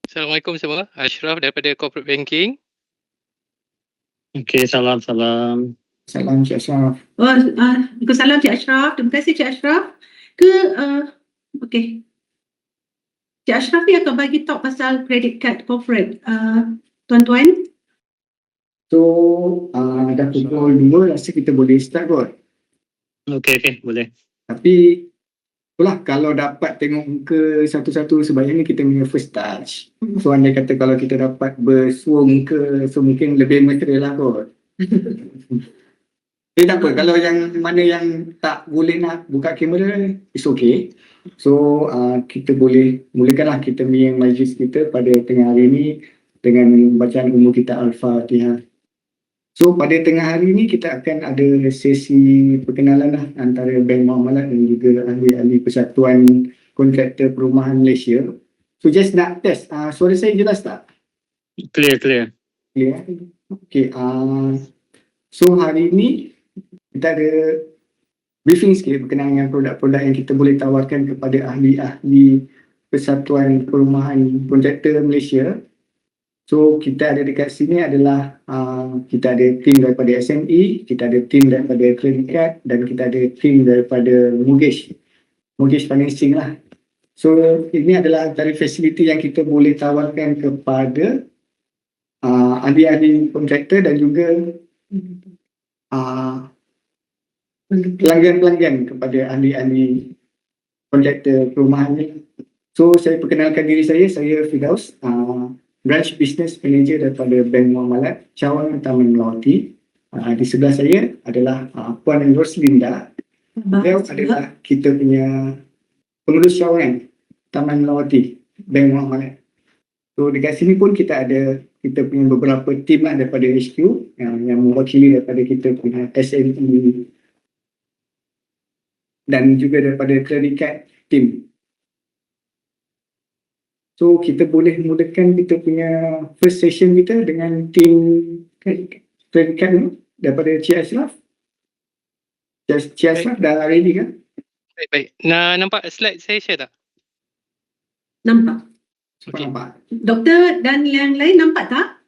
Assalamualaikum semua. Ashraf daripada Corporate Banking. Okey, salam. Salam Cik Ashraf. Waalaikumsalam Cik Ashraf. Terima kasih Cik Ashraf. Okey. Cik Ashraf ni akan bagi talk pasal credit card corporate. Tuan-tuan. So, dah pukul 2 rasa kita boleh start kot. Okey, boleh. Tapi, itulah kalau dapat tengok muka satu-satu sebenarnya kita punya first touch. So, andai kata kalau kita dapat bersua muka, so mungkin lebih material lah kot. Tak apa, kalau yang mana yang tak boleh nak buka kamera, it's okay. So, kita boleh mulakanlah kita punya majlis kita pada tengah hari ini dengan bacaan umum kita Al-Fatihah. So, pada tengah hari ini kita akan ada sesi perkenalan lah antara Bank Muamalat dan juga ahli-ahli Persatuan Kontraktor Perumahan Malaysia. So, just nak test, suara saya jelas tak? Clear. Clear. Okay, so hari ini kita ada briefing sikit berkenaan dengan produk-produk yang kita boleh tawarkan kepada ahli-ahli Persatuan Perumahan Kontraktor Malaysia. So kita ada dekat sini adalah kita ada tim daripada SME, kita ada tim daripada credit card dan kita ada tim daripada mortgage financing lah. So ini adalah antara fasiliti yang kita boleh tawarkan kepada ahli-ahli kontraktor dan juga pelanggan-pelanggan kepada ahli-ahli kontraktor perumahan ni. So saya perkenalkan diri saya Firdaus, Branch Business Manager daripada Bank Muamalat Cawangan Taman Melawati. Di sebelah saya adalah Puan Roslinda. Beliau adalah kita punya pengurus cawangan Taman Melawati Bank Muamalat. So dekat sini pun kita punya beberapa tim lah daripada HQ yang mewakili daripada kita punya SME dan juga daripada credit card team. So kita boleh mulakan kita punya first session kita dengan tim credit card daripada Cik Ashraf. Cik Ashraf dah ready kan? Baik. Nampak slide saya share tak? Nampak. Okay. Nampak. Doktor dan yang lain nampak tak?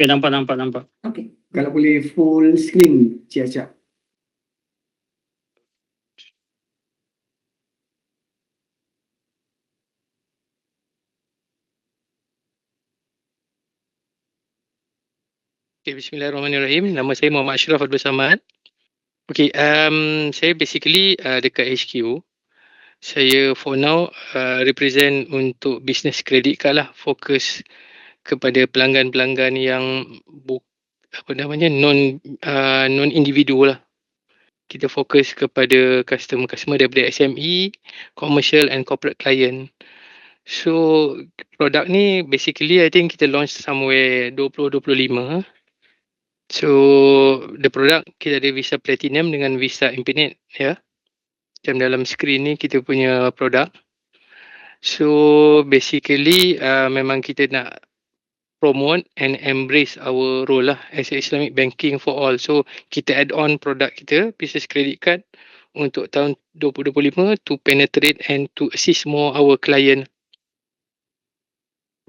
Okey, nampak. Okey. Kalau boleh full screen Cik Ashraf. Okay, bismillahirrahmanirrahim. Nama saya Muhammad Ashraf Abdul Samad. Okay, saya basically dekat HQ. Saya for now represent untuk business credit card lah. Fokus kepada pelanggan-pelanggan yang non individu lah. Kita fokus kepada customer daripada SME, commercial and corporate client. So produk ni basically I think kita launch somewhere 2025. So the product kita ada Visa Platinum dengan Visa Infinite ya. Macam dalam screen ni kita punya produk. So basically memang kita nak promote and embrace our role lah as a Islamic banking for all. So kita add on produk kita business credit card untuk tahun 2025 to penetrate and to assist more our client.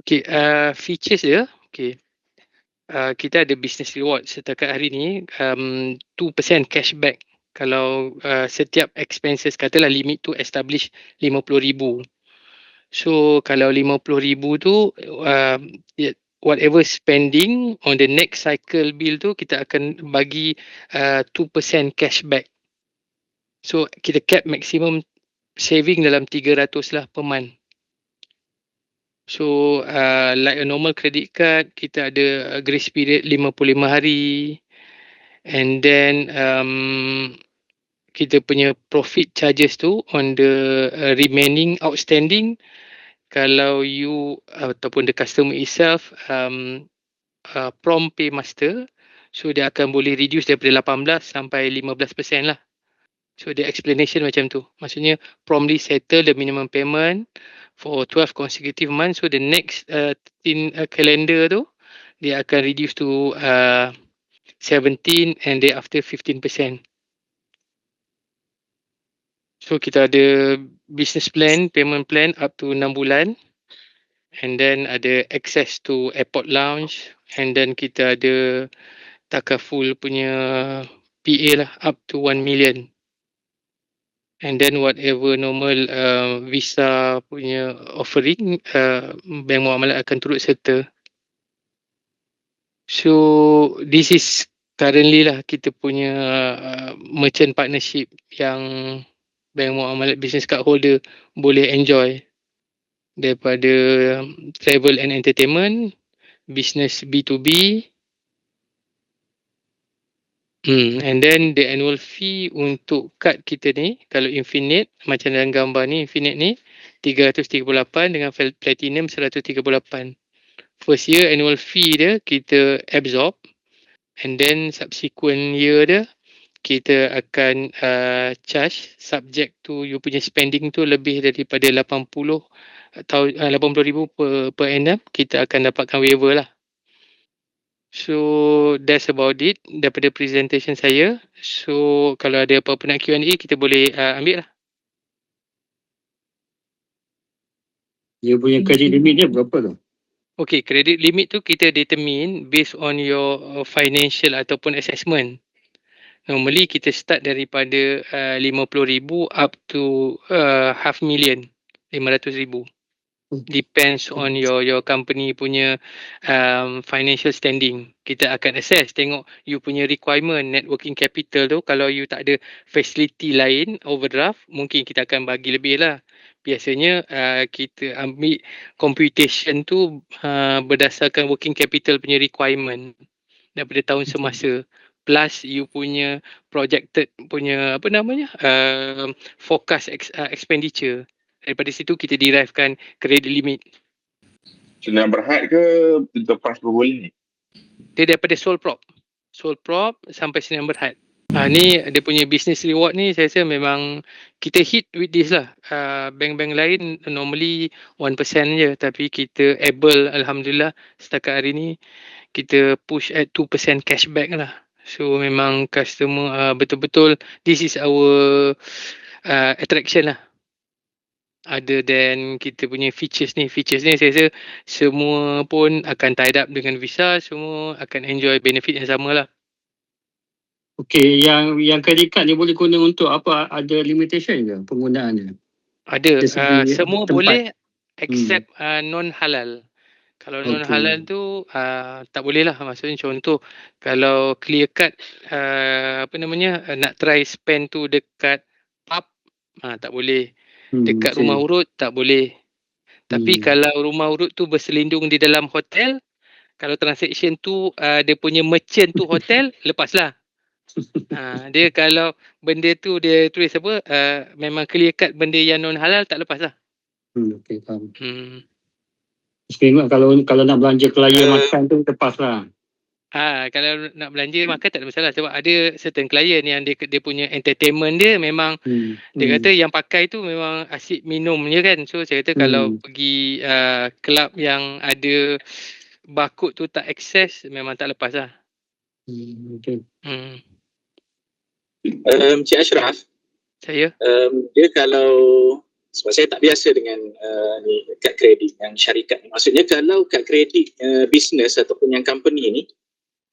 Okay, features dia. Okay. Kita ada business reward setakat hari ni 2% cashback kalau setiap expenses, katalah limit tu establish 50,000. So kalau 50,000 tu whatever spending on the next cycle bill tu kita akan bagi 2% cashback. So kita cap maximum saving dalam 300 lah per month. So like a normal credit card, kita ada grace period 55 hari. And then kita punya profit charges tu on the remaining outstanding. Kalau you ataupun the customer itself prompt pay master, so dia akan boleh reduce daripada 18 sampai 15% lah. So the explanation macam tu. Maksudnya promptly settle the minimum payment for 12 consecutive months. So the next calendar tu dia akan reduce to 17 and thereafter 15%. So kita ada business plan, payment plan up to 6 bulan. and then ada access to airport lounge, and then kita ada takaful punya PA lah up to 1 million. And then whatever normal visa punya offering, Bank Muamalat akan turut serta. So this is currently lah kita punya merchant partnership yang Bank Muamalat Business Card Holder boleh enjoy, daripada travel and entertainment, business B2B, and then the annual fee untuk kad kita ni, kalau Infinite macam dalam gambar ni, Infinite ni 338 dengan Platinum 138. First year annual fee dia kita absorb, and then subsequent year dia kita akan charge subject to you punya spending tu lebih daripada 80,000 per annum, kita akan dapatkan waiver lah. So that's about it daripada presentation saya. So kalau ada apa-apa nak Q&A, kita boleh ambil lah. Dia punya credit limit dia berapa tu? Okay, credit limit tu kita determine based on your financial ataupun assessment. Normally kita start daripada 50,000 up to 500,000, 500,000. Depends on your company punya financial standing. Kita akan assess, tengok you punya requirement net working capital tu. Kalau you tak ada facility lain overdraft, mungkin kita akan bagi lebih lah. Biasanya kita ambil computation tu berdasarkan working capital punya requirement daripada tahun semasa, plus you punya projected punya forecast expenditure. Daripada situ kita derivekan credit limit. Senang Berhad ke lepas berboleh ni? Dia daripada Sole Prop sampai Senang Berhad. Ni dia punya business reward ni, saya rasa memang kita hit with this lah. Bank-bank lain normally 1% je, tapi kita able, Alhamdulillah, setakat hari ni kita push at 2% cashback lah. So memang customer betul-betul, this is our attraction lah. Other than kita punya features ni saya rasa semua pun akan tied up dengan Visa, semua akan enjoy benefit yang sama lah. Okay, yang credit card ni boleh guna untuk apa? Ada limitation ke penggunaannya? Ada, semua tempat. boleh except non-halal. Kalau non-halal tu tak boleh lah. Maksudnya contoh, kalau clear card nak try spend tu dekat pub, tak boleh. Dekat rumah urut tak boleh. Tapi kalau rumah urut tu berselindung di dalam hotel, kalau transaction tu dia punya merchant tu hotel, lepaslah. Dia kalau benda tu dia tulis apa, memang clear cut benda yang non halal, tak lepas lah. Okay, faham. Ingat kalau nak belanja klien makan tu lepas lah. Kalau nak belanja makan tak ada masalah, sebab ada certain client yang dia punya entertainment dia memang dia kata yang pakai tu memang asyik minum je kan. So saya kata kalau pergi club yang ada barcode tu tak access, memang tak lepas lah. Okay. Cik Ashraf, Saya dia kalau sebab saya tak biasa dengan kad kredit yang syarikat ni. Maksudnya kalau kad kredit business ataupun yang company ni,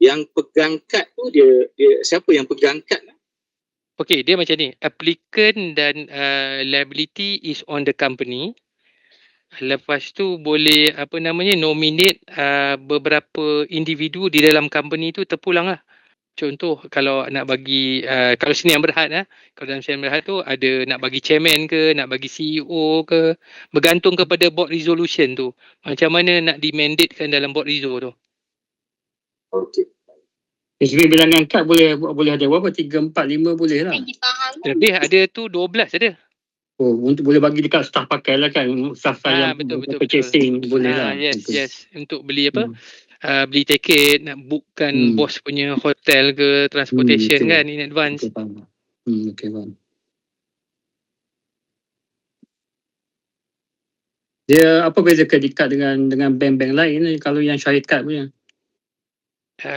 yang pegang kad tu dia siapa yang pegang kad? Okay, dia macam ni. Applicant dan liability is on the company. Lepas tu boleh nominate beberapa individu di dalam company tu terpulang lah. Contoh kalau nak bagi kalau Senang Berhad kalau dalam Senang Berhad tu ada nak bagi chairman ke, nak bagi CEO ke, bergantung kepada board resolution tu. Macam mana nak dimandatekan dalam board resolution tu. Okey. Sebenarnya bilangan kad boleh ada berapa? 3, 4, 5 boleh lah. Lebih ada tu 12 ada. Oh, untuk boleh bagi dekat staff pakai lah kan. Staff yang betul. purchasing boleh lah. Yes. Untuk beli beli tiket, nak bookkan bos punya hotel ke transportation kan in advance. Okay, faham. Dia apa beza credit card dengan bank-bank lain kalau yang syarikat card punya?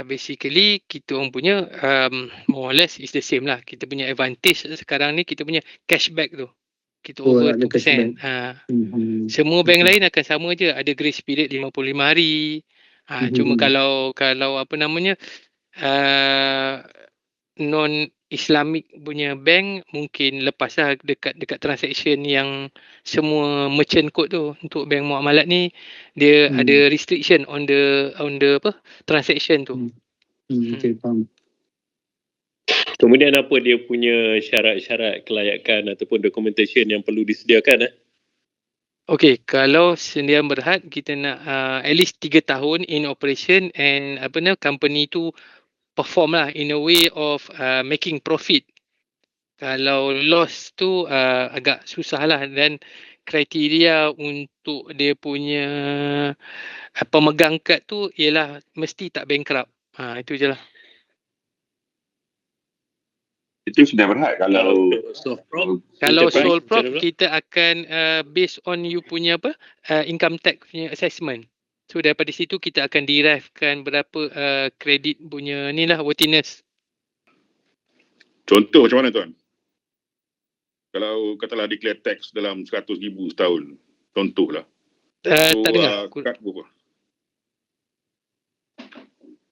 Basically kita orang punya more or less is the same lah. Kita punya advantage sekarang ni kita punya cashback tu. kita Oh, over ada 2%. cashback. Semua bank lain akan sama je, ada grace period 55 hari. Cuma kalau apa namanya, non Islamic punya bank mungkin lepas lah dekat transaction yang semua merchant code tu. Untuk bank muamalat ni dia ada restriction on the apa transaction tu. Okay, faham. Kemudian apa dia punya syarat-syarat kelayakan ataupun documentation yang perlu disediakan? Okey, kalau Sdn Bhd kita nak at least 3 tahun in operation and company tu perform lah in a way of making profit. Kalau loss tu agak susah lah, dan kriteria untuk dia punya pemegang kad tu ialah mesti tak bankrupt. Itu je lah. Itu sudah berhad. Kalau soft prop, Kalau enterprise, sole prop, macam mana pula? kita akan based on you punya income tax punya assessment. So daripada situ kita akan derivekan berapa kredit punya ni lah, worthiness. Contoh macam mana tuan? Kalau katalah declare tax dalam 100,000 setahun, contohlah. Tak dengar. Kad berapa?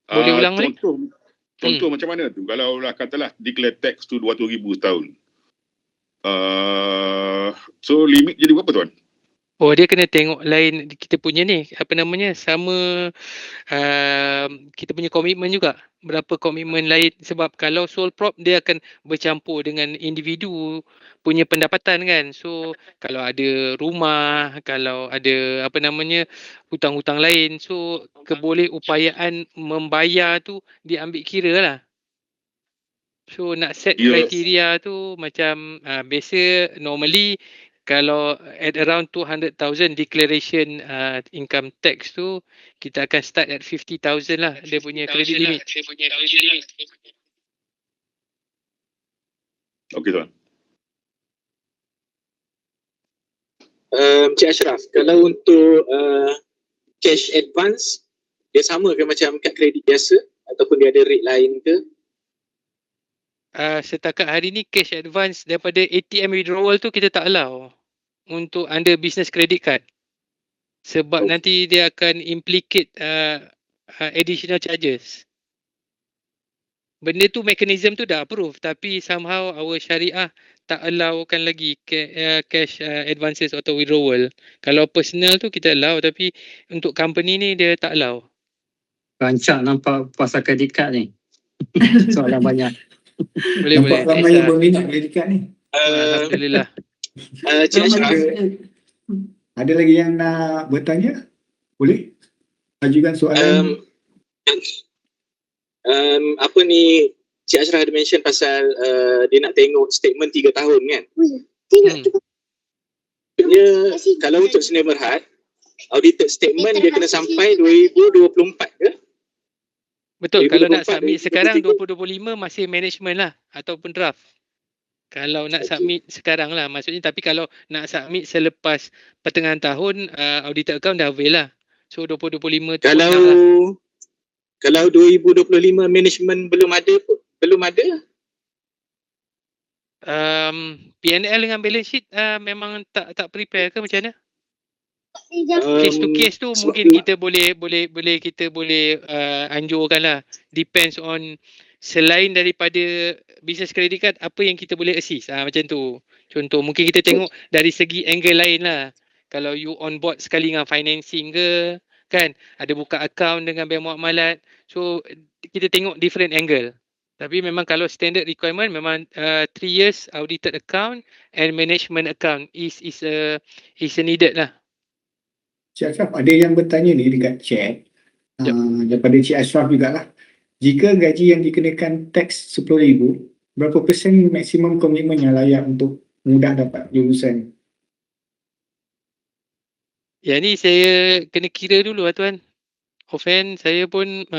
Boleh ulang balik? Contoh macam mana tu? Kalau lah katalah declare tax tu 200,000 setahun. So limit jadi berapa tuan? Oh, dia kena tengok lain kita punya ni, sama kita punya komitmen juga. Berapa komitmen lain, sebab kalau sole prop dia akan bercampur dengan individu punya pendapatan kan. So kalau ada rumah, kalau ada hutang-hutang lain, so kebolehupayaan membayar tu diambil kira lah. So nak set kriteria tu macam biasa normally kalau at around 200,000 declaration income tax tu, kita akan start at 50,000 lah dia punya credit limit. Okey tuan. Cik Ashraf, kalau untuk cash advance, dia sama ke macam kad kredit biasa ataupun dia ada rate lain ke? Setakat hari ni cash advance daripada ATM withdrawal tu kita tak allow untuk under business credit card, sebab nanti dia akan implicate additional charges. Benda tu mekanism tu dah approve, tapi somehow our syariah tak allowkan lagi cash advances atau withdrawal. Kalau personal tu kita allow, tapi untuk company ni dia tak allow. Rancak nampak pasal credit card ni. Soalan banyak. Boleh. Nampak ramai yang berminat credit card ni. Alhamdulillah. Cik Ashraf, Ada lagi yang nak bertanya? Boleh? Ajukan soalan. Apa ni, Cik Ashraf ada mention pasal dia nak tengok statement 3 tahun kan? Maksudnya kalau untuk Sdn Bhd, audited statement dia kena sampai 2024 ke? Betul, kalau nak 2024, submit sekarang 2025 masih management lah ataupun draft. Kalau nak submit sekarang lah maksudnya, tapi kalau nak submit selepas pertengahan tahun, audited account dah avail lah. So 2025 tu Kalau 2025 management belum ada. P&L dengan balance sheet memang tak prepare ke macam mana? Case to case tu mungkin kita boleh anjurkan lah. Depends on, selain daripada business credit card, apa yang kita boleh assist. Macam tu. Contoh mungkin kita tengok dari segi angle lain lah. Kalau you on board sekali dengan financing ke, kan, ada buka account dengan bank muamalat. So kita tengok different angle. Tapi memang kalau standard requirement memang 3 years audited account and management account is needed lah. Cik Ashraf, ada yang bertanya ni dekat chat. Daripada Cik Ashraf jugalah. Jika gaji yang dikenakan teks 10,000, berapa persen maksimum komitmen yang layak untuk mudah dapat jurusan? Yang ni saya kena kira dulu lah tuan. Offhand saya pun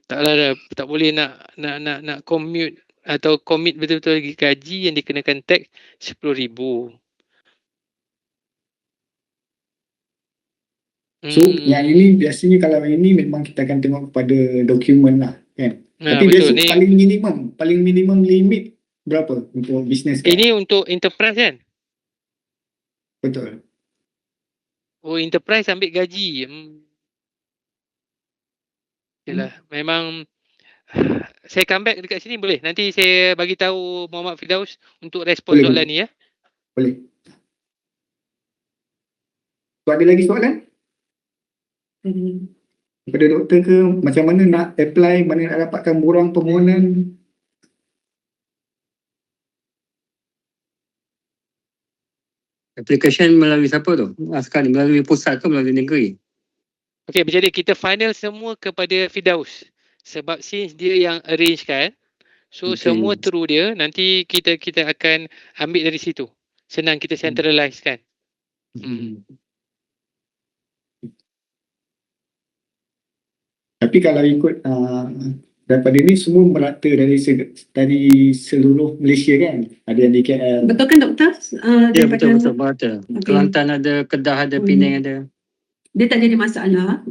tak boleh nak commute atau commit betul-betul lagi gaji yang dikenakan teks 10,000. So yang ini biasanya kalau ini memang kita akan tengok kepada dokumen lah kan. Tapi betul, biasa paling minimum limit berapa untuk business card? Ini untuk enterprise kan? Betul. Oh, enterprise ambil gaji. Yalah, memang saya come back dekat sini boleh? Nanti saya bagi tahu Muhammad Firdaus untuk respon Boleh, soalan boleh. ni ya. Boleh. So, ada lagi soalan? Daripada doktor ke, macam mana nak apply, mana nak dapatkan borang permohonan? Application melalui siapa tu? Sekali melalui pusat ke melalui negeri? Okey, macam ni kita final semua kepada Firdaus. Sebab since dia yang arrange kan. So Okey. semua through dia, nanti kita akan ambil dari situ. Senang kita centralize kan. Tapi kalau ikut daripada ni semua merata dari seluruh Malaysia kan? Ada yang di KL. Betul kan doktor? Ya, Daripada- betul berata. Kelantan ada, Kedah ada, Penang ada. Dia tak jadi masalah.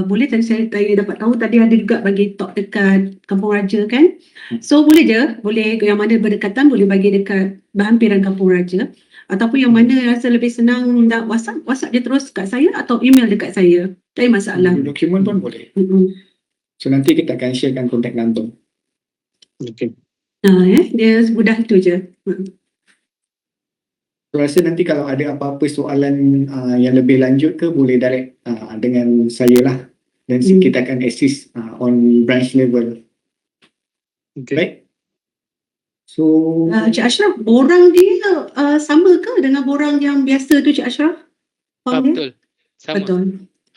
Boleh tadi saya dapat tahu tadi ada juga bagi talk dekat Kampung Raja kan. So boleh je, boleh yang mana berdekatan boleh bagi dekat berhampiran Kampung Raja. Ataupun yang mana rasa lebih senang nak WhatsApp dia terus kat saya atau email dekat saya. Tak ada masalah. Dokumen pun boleh. So nanti kita akan sharekan contact number. Okey. Dia mudah itu je. Saya rasa nanti kalau ada apa-apa soalan yang lebih lanjut ke boleh direct dengan saya lah. Dan kita akan assist on branch level. Okay. Baik. So Cik Ashraf, borang dia sama ke dengan borang yang biasa tu Cik Ashraf? Form dia? Betul. Sama. Betul.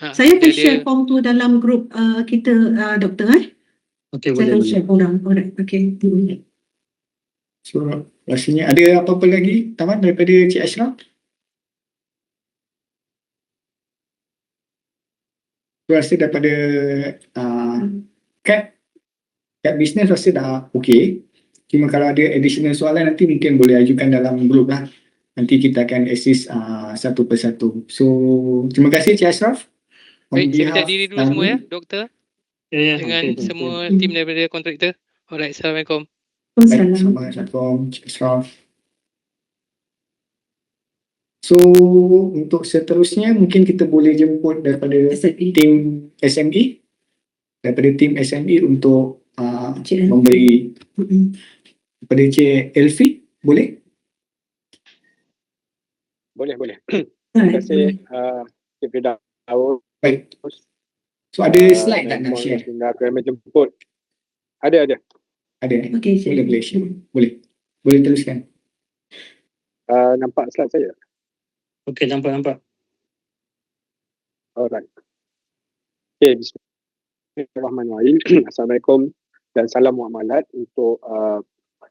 Saya akan dia- share form tu dalam grup kita doktor Okey, Saya boleh. akan share borang. Alright, okay. So rasanya ada apa-apa lagi Taman daripada Cik Ashraf? Saya rasa daripada kat bisnes rasa dah okey. Cuma kalau ada additional soalan nanti mungkin boleh ajukan dalam grup lah. Nanti kita akan assist satu persatu. So terima kasih Cik Ashraf. Baik, saya minta diri dulu semua ya, doktor. Ya, Dengan okey. semua tim daripada kontraktor. Alright, Assalamualaikum. Baik, Assalamualaikum Cik Ashraf. So untuk seterusnya mungkin kita boleh jemput daripada tim SME. Daripada tim SME untuk memberi kepada Cik Elfi. Boleh? Boleh. Terima kasih Cik Firdaus. Baik. So ada slide tak nak share? Kami jemput. Ada. Ada. Okay, boleh share. Boleh teruskan. Nampak slide saya? Okey, nampak. Alright. Okay, bismillahirrahmanirrahim. Assalamualaikum dan salam muamalat untuk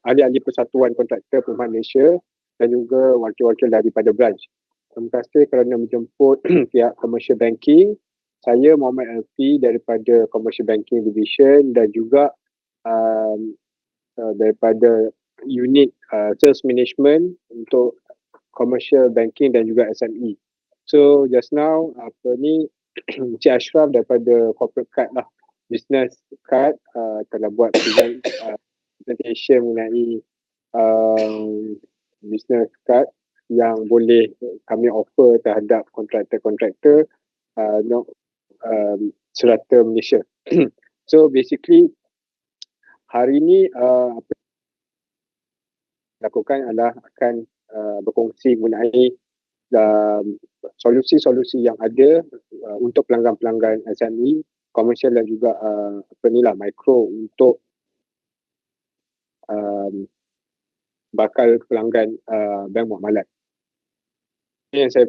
ahli-ahli Persatuan Kontraktor Perumahan Malaysia dan juga wakil-wakil daripada branch. Terima kasih kerana menjemput pihak Commercial Banking. Saya Muhammad Elfi daripada Commercial Banking Division dan juga daripada unit Sales Management untuk Commercial Banking dan juga SME. So just now Cik Ashraf daripada Corporate Card lah, Business Card telah buat presentation mengenai Business Card yang boleh kami offer terhadap kontraktor-kontraktor serata Malaysia. So basically hari ini apa lakukan adalah akan berkongsi mengenai solusi-solusi yang ada untuk pelanggan-pelanggan SME, komersial dan juga mikro untuk bakal pelanggan bank muamalat. Yang saya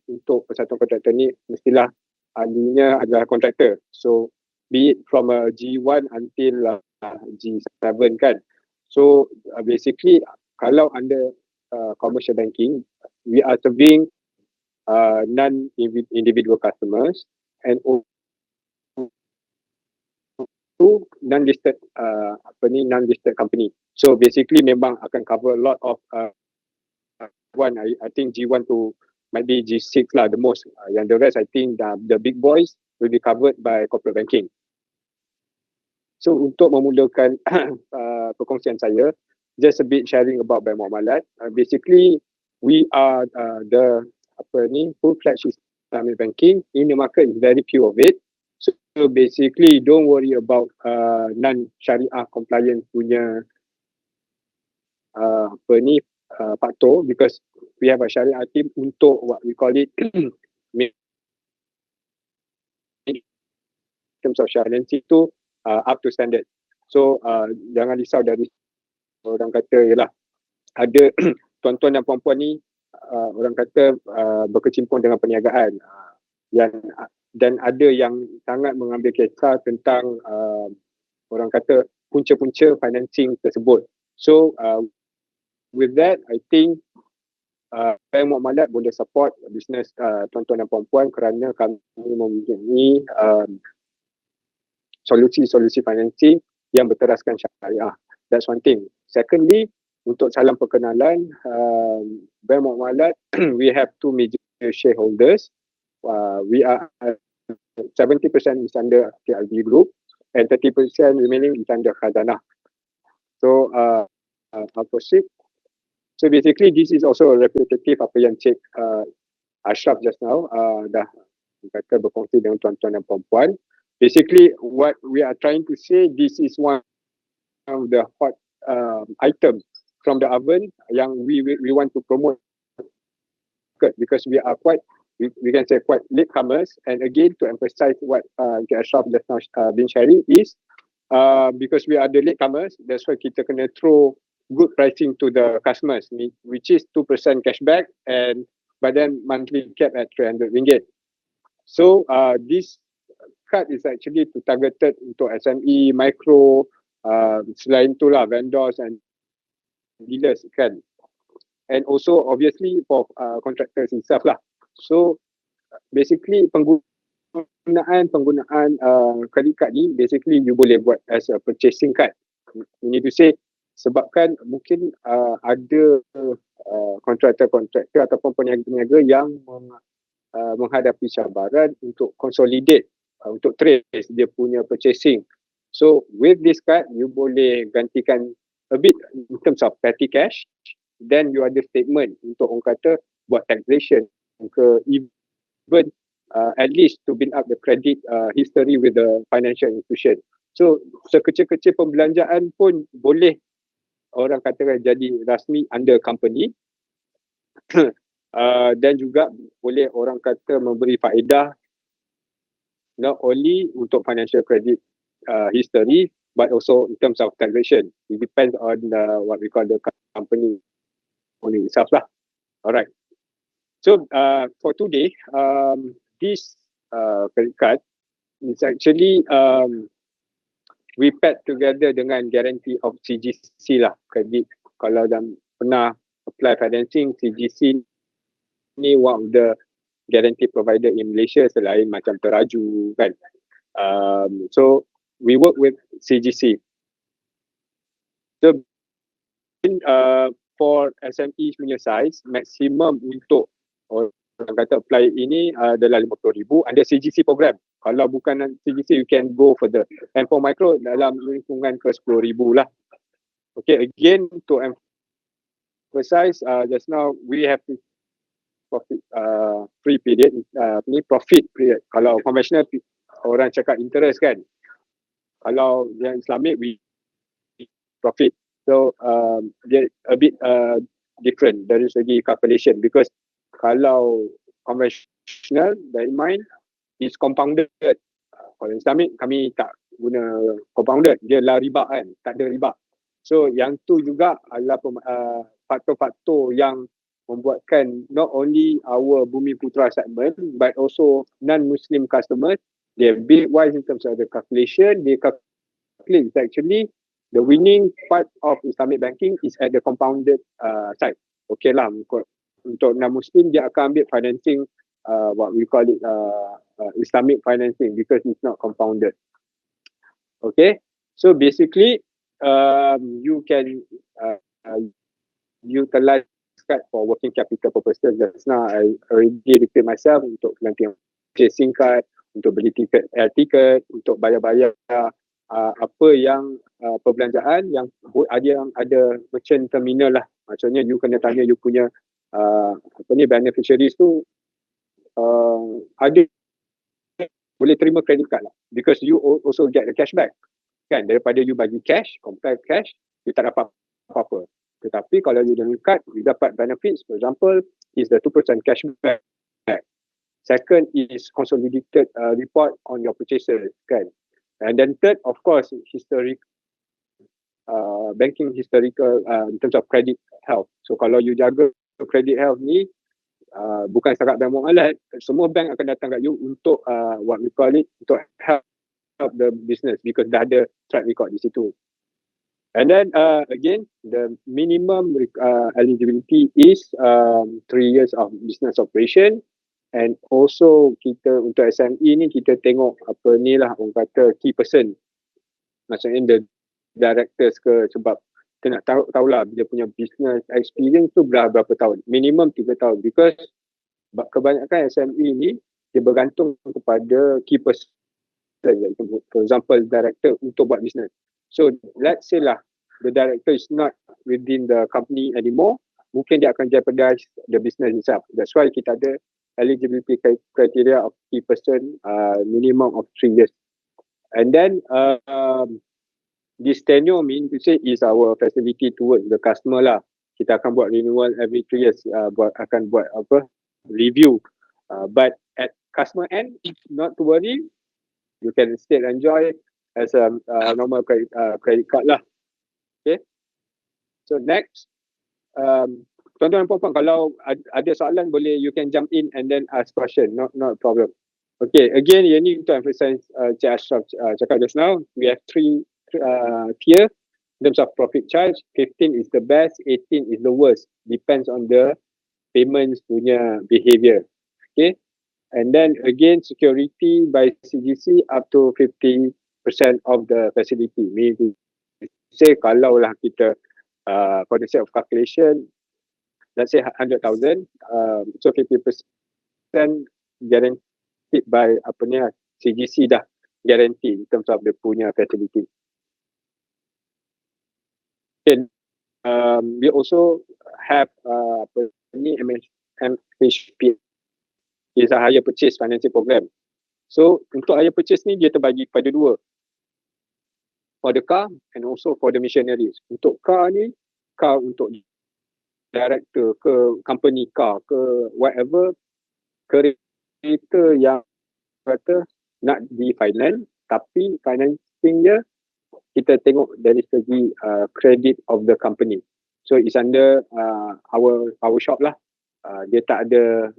untuk persatuan kontraktor ni mestilah ahlinya adalah kontraktor. So be it from a G1 until G7 kan. So basically kalau anda commercial banking, we are serving non-individual customers and non-listed non-listed company. So basically memang akan cover a lot of I think G1 to might be G6 lah the most. Yang the rest I think the big boys will be covered by corporate banking. So untuk memudahkan perkongsian saya. Just a bit sharing about Bank Muamalat. Basically, we are the full-fledged Islamic banking. In the market is very few of it. So basically, don't worry about non-syariah compliant punya faktor, because we have a syariah team untuk what we call it in terms of syariancy tu up to standard. So jangan risau dari orang kata yalah ada tuan-tuan dan puan-puan ni orang kata berkecimpung dengan perniagaan dan ada yang sangat mengambil kisah tentang orang kata punca-punca financing tersebut. So with that, I think Bank Muamalat boleh support bisnes tuan-tuan dan puan-puan kerana kami mempunyai solusi-solusi financing yang berteraskan syariah. That's one thing. Secondly, untuk salam perkenalan, Bank Muamalat, we have two major shareholders. We are 70% is under TRB Group and 30% remaining is under Khazanah. So, I'll proceed. So basically, this is also a repetitive apa yang Cik Ashraf just now dah kata berkongsi dengan tuan-tuan dan puan-puan. Basically, what we are trying to say, this is one of the hot items from the oven yang we want to promote because we are quite, we can say quite latecomers. And again, to emphasize what Cik Ashraf just now been sharing is because we are the latecomers, that's why kita kena throw good pricing to the customers, which is 2% cashback but then monthly cap at RM300. So this card is actually targeted untuk SME, micro, selain itulah vendors and dealers kan. And also obviously for contractors itself lah. So basically penggunaan credit card ni basically you boleh buat as a purchasing card. You need to say sebabkan mungkin ada kontraktor ataupun peniaga-peniaga yang menghadapi cabaran untuk consolidate, untuk trace dia punya purchasing. So with this card, you boleh gantikan a bit in terms of petty cash, then you ada statement untuk orang kata buat taxation ke even at least to build up the credit history with the financial institution. So sekecil-kecil pembelanjaan pun boleh orang katakan jadi rasmi under company dan juga boleh orang kata memberi faedah not only untuk financial credit history but also in terms of taxation. It depends on what we call the company only itself lah. Alright. So for today, this credit card is actually we pack together dengan guarantee of CGC lah. Kredit kalau dah pernah apply financing, CGC ni one of the guarantee provider in Malaysia selain macam Teraju kan. So we work with CGC. So for SME punya size, maximum untuk orang kata apply ini adalah 50,000 under CGC program. Kalau bukan CGC, you can go further. And for micro, dalam lingkungan ke 10,000 lah. Okay, again, to emphasize, just now, we have profit free period, profit period. Kalau conventional, orang cakap interest kan. Kalau yang Islamic, we profit. So, dia a bit different dari segi calculation because kalau conventional, bear in mind, is compounded. Kalau Islamic, kami tak guna compounded. Dia lah riba kan, tak ada riba. So yang tu juga adalah faktor-faktor yang membuatkan not only our Bumi Putra segment but also non-Muslim customers, they're bit wise in terms of the calculation. They calculate actually the winning part of Islamic banking is at the compounded side. Okay lah, untuk non-Muslim dia akan ambil financing what we call it Islamic financing because it's not compounded. Okay, so basically you can utilize card for working capital purposes. Just now I already repeat myself untuk nanti purchasing card, untuk beli tiket, air ticket, untuk bayar-bayar apa yang perbelanjaan yang ada merchant terminal lah. Maksudnya you kena tanya you punya beneficiaries tu ada boleh terima credit card lah, because you also get the cashback kan, daripada you bagi cash, compare cash, you tak dapat apa-apa. Tetapi kalau you dengan card, you dapat benefits. For example, is the 2% cashback. Second is consolidated report on your purchases kan. And then third, of course, banking historical in terms of credit health. So kalau you jaga credit health ni, bukan setakat bank muamalat, semua bank akan datang kat you untuk what we call it, untuk help the business, because dah ada track record di situ. And then again, the minimum eligibility is 3 years of business operation. And also kita untuk SME ni kita tengok apa ni lah, orang kata key person, maksudnya the directors ke, sebab kita nak tahulah dia punya business experience tu berapa tahun, minimum 3 tahun, because kebanyakan SME ni dia bergantung kepada key person, for example director, untuk buat business. So let's say lah the director is not within the company anymore, mungkin dia akan jeopardize the business itself. That's why kita ada eligibility criteria of key person, minimum of 3 years. And then this tenure mean to say is our facility towards the customer lah. Kita akan buat renewal every 3 years, akan buat review. But at customer end, not to worry, you can still enjoy as a normal credit card lah. Okay. So next, tuan-tuan dan puan-puan, kalau ada soalan boleh you can jump in and then ask question, not problem. Okay, again yang ni untuk emphasize Cik Ashraf cakap just now, we have 3 tier in terms of profit charge. 15 is the best, 18 is the worst, depends on the payments punya behavior. Okay, and then again security by CGC up to 50% of the facility. Means to say kalau lah kita for the sake of calculation, let's say 100,000, so 50% guaranteed by CGC dah guarantee in terms of the punya facility. And we also have MHP, is a hire purchase financing program. So untuk hire purchase ni dia terbagi pada 2, for the car and also for the missionaries. Untuk car ni, car untuk director ke, company car ke, whatever, kereta yang kata nak di finance, tapi financing dia kita tengok dari segi credit of the company. So it's under our shop lah. Dia tak ada,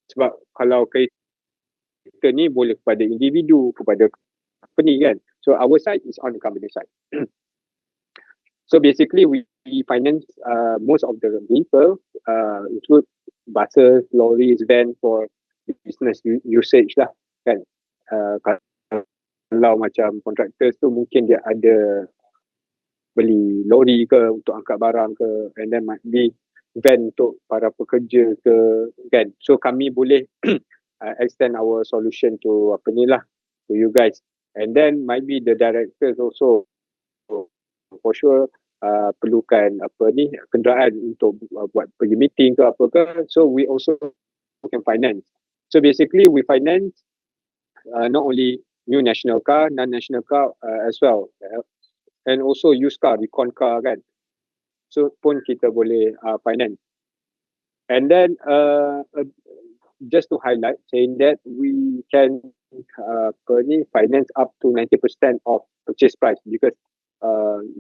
sebab kalau kereta ni boleh kepada individu, kepada company kan. So our side is on the company side. So basically we finance most of the vehicle, include buses, lorries, van for business usage lah kan. Kalau macam contractors tu mungkin dia ada beli lori ke untuk angkat barang ke, and then might be van untuk para pekerja ke kan. So kami boleh extend our solution to apa ni lah, to you guys. And then might be the directors also for sure perlukan kenderaan untuk buat pergi meeting ke apa ke. So we also can finance. So basically we finance not only new national car, non-national car as well, and also used car, recon car kan. So pun kita boleh finance. And then just to highlight, saying that we can finance up to 90% of purchase price, because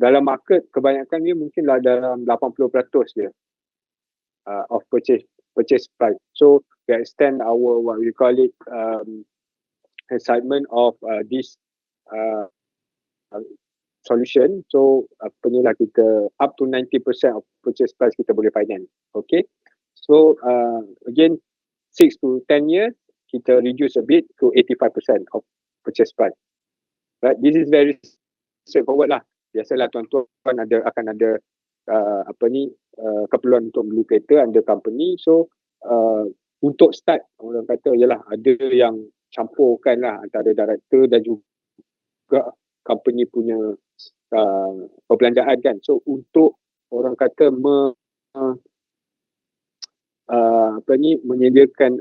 dalam market kebanyakan dia mungkinlah dalam 80% dia of purchase price. So we extend our what we call it assignment of this solution. So kita up to 90% of purchase price kita boleh finance. Okay, so again 6 to 10 years kita reduce a bit to 85% of purchase price. Right, this is very straightforward lah. Biasalah tuan-tuan akan ada keperluan untuk beli kereta under company. So untuk start, orang kata yalah ada yang campurkan lah antara director dan juga company punya perbelanjaan kan. So untuk orang kata menyediakan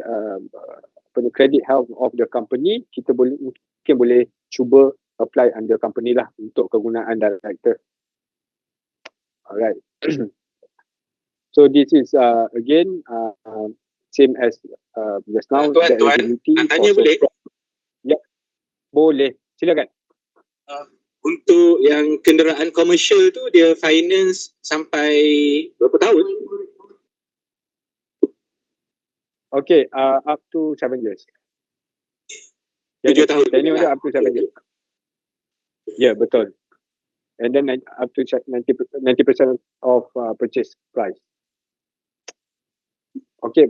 credit health of the company, kita mungkin boleh cuba apply under company lah untuk kegunaan director. Alright. So this is again same as just now. Tuan, tanya boleh? Ya, boleh. Silakan. Untuk yang kenderaan komersial tu dia finance sampai berapa tahun? Okay, up to 7 years. 7 tahun. Tenure dia up to 7 years. Ya, betul. And then up to 90% of purchase price. Okay,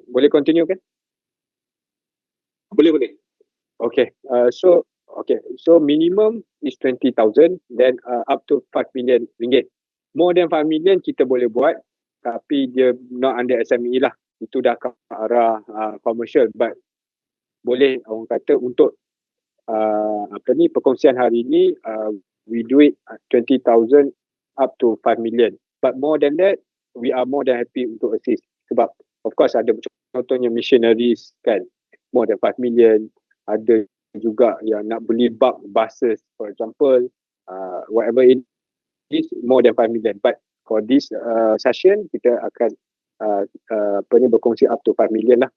boleh continue kan? Boleh. Okay, so minimum is 20,000, then up to 5 million ringgit. More than 5 million kita boleh buat, tapi dia not under SME lah. Itu dah ke arah commercial, but boleh orang kata untuk perkongsian hari ni we do it 20,000 up to 5 million. But more than that, we are more than happy untuk assist. Sebab of course ada contohnya missionaries kan, more than 5 million. Ada juga yang nak beli bulk buses for example, whatever it is, more than 5 million. But for this session kita akan berkongsi up to 5 million lah.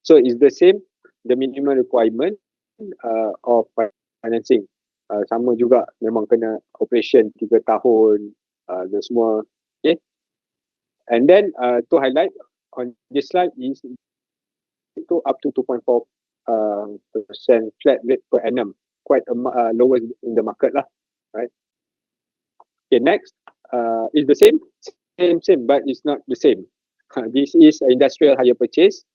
So it's the same, the minimum requirement of financing. Sama juga, memang kena operation 3 tahun, dan semua. Okay. And then to highlight on this slide is itu up to 2.4% flat rate per annum, quite lowest in the market lah, right? Okay, next is the same, but it's not the same. This is industrial hire purchase.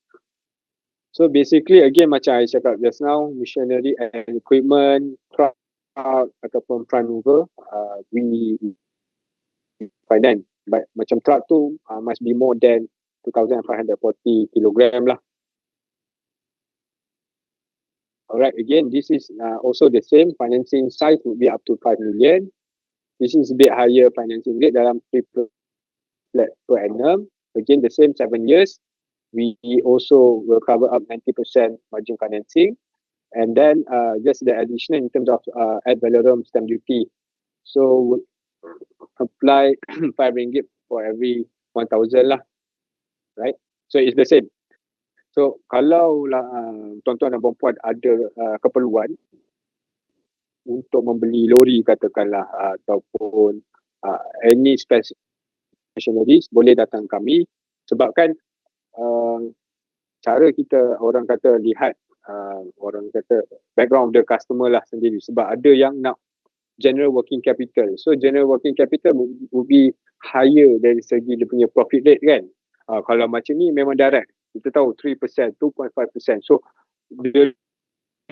So basically again macam I cakap just now, machinery and equipment, truck ataupun front mover, we finance. But macam truck tu must be more than 2,540 kilogram lah. Alright, again this is also the same, financing size would be up to 5 million. This is a bit higher financing rate dalam 3 flat per annum. Again the same 7 years. We also will cover up 90% margin financing, and then just the additional in terms of ad valorem stamp duty. So apply 5 ringgit for every 1,000 lah, right? So it's the same. So kalau tuan-tuan dan puan-puan ada keperluan untuk membeli lori katakanlah, ataupun any special machineries, boleh datang kami. Sebabkan cara kita orang kata lihat orang kata background of the customer lah sendiri. Sebab ada yang nak general working capital. So general working capital would be higher dari segi dia punya profit rate kan. Kalau macam ni memang direct. Kita tahu 3%, 2.5%. So dia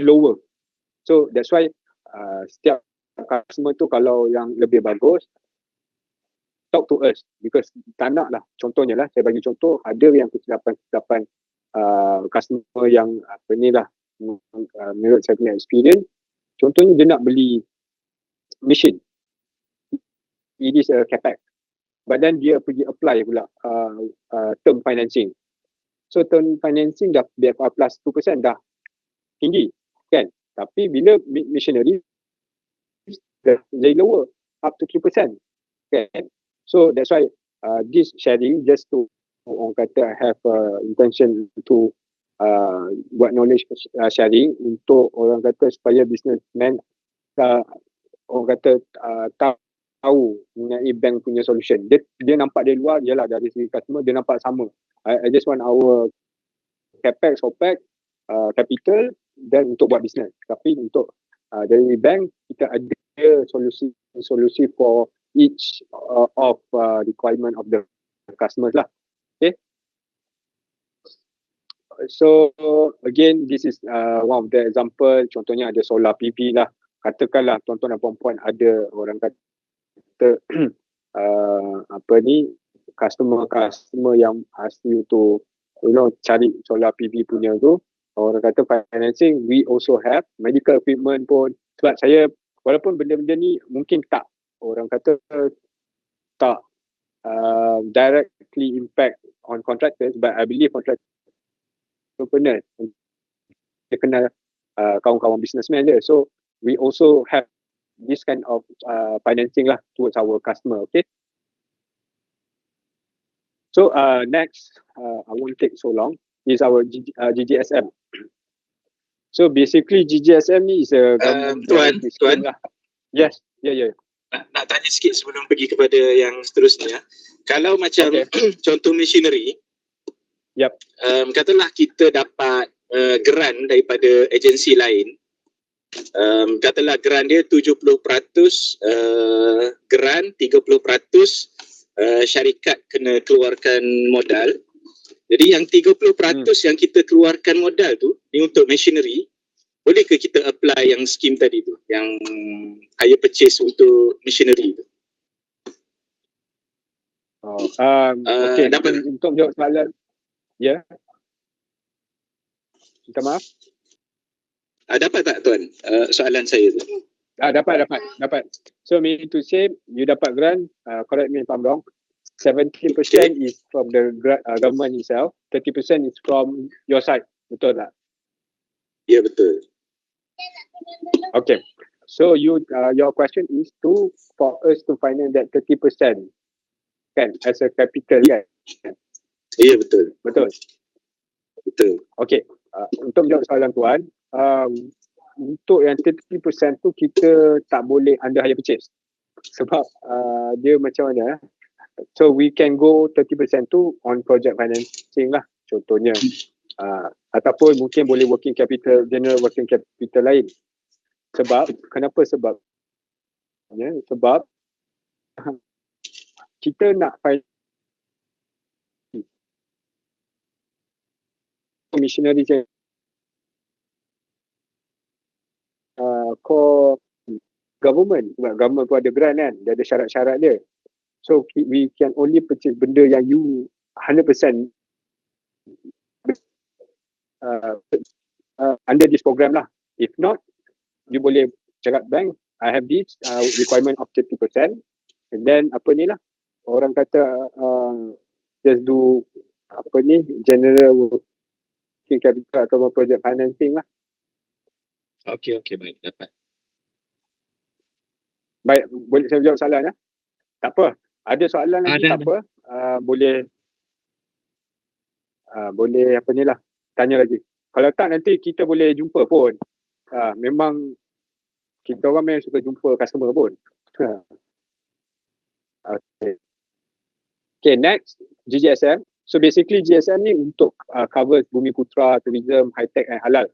lower. So that's why setiap customer tu kalau yang lebih bagus, talk to us, because tak nak lah. Contohnya lah, saya bagi contoh, ada yang kesilapan customer yang apa ni lah, menurut saya punya experience, contohnya dia nak beli machine, it is a capex, but then dia pergi apply pula term financing. So term financing dah BFR plus 2% dah tinggi kan, tapi bila machinery dah jadi lower, up to 3% kan. So that's why this sharing just to orang kata have intention to buat knowledge sharing untuk orang kata supaya businessman orang kata tahu mengenai bank punya solution. Dia nampak dari luar, yalah dari segi customer dia nampak sama. I just want our capex, opex, capital dan untuk buat business. Tapi untuk dari bank kita ada solusi for each of requirement of the customers lah. Okay. So again, this is one of the example. Contohnya ada solar PV lah. Katakanlah tuan-tuan dan puan-puan ada orang kata apa ni, customer yang ask you to cari solar PV punya tu, orang kata financing, we also have medical equipment pun. Sebab saya walaupun benda-benda ni mungkin tak, orang kata tak directly impact on contractors, but I believe contractor entrepreneur, dia kenal kawan-kawan businessman dia. So we also have this kind of financing lah towards our customer. Okay. So next, I won't take so long, is our GGSM. So basically GGSM ni is a government Tuan. lah. Yes, yeah. Nak tanya sikit sebelum pergi kepada yang seterusnya. Kalau macam contoh machinery, katalah kita dapat grant daripada agensi lain, katalah grant dia 70% grant, 30% syarikat kena keluarkan modal. Jadi yang 30% yang kita keluarkan modal tu ni untuk machinery, boleh ke kita apply yang skim tadi tu, yang hire purchase untuk machinery tu? Okay, untuk jawab soalan, minta maaf. Dapat tak tuan soalan saya tu? Dapat. So meaning to say, you dapat grant, correct me if I'm wrong, 70% is from the government itself, 30% is from your side, betul tak? Ya, betul. Okay, so your question is for us to finance that 30%, kan, as a capital, kan? Ya, betul. Okay, untuk jawab soalan tuan, untuk yang 30% tu kita tak boleh under hire purchase, sebab dia macam mana, so we can go 30% tu on project financing lah, contohnya, ataupun mungkin boleh working capital, general working capital lain. Kenapa sebab kita nak missionary core government, sebab government pun ada grant kan, dia ada syarat-syarat dia. So we can only purchase benda yang you 100% under this program lah. If not, you boleh cakap bank, I have this requirement of 30%, and then orang kata just do general working capital atau project financing lah. Okay, baik, dapat. Baik, boleh saya jawab soalan ya? Tak apa. Ada soalan lagi tak apa? Boleh tanya lagi. Kalau tak, nanti kita boleh jumpa pun. Memang kita orang memang suka jumpa customer pun. Okay, next, GGSM. So basically GSM ni untuk cover Bumiputra, tourism, high tech and halal.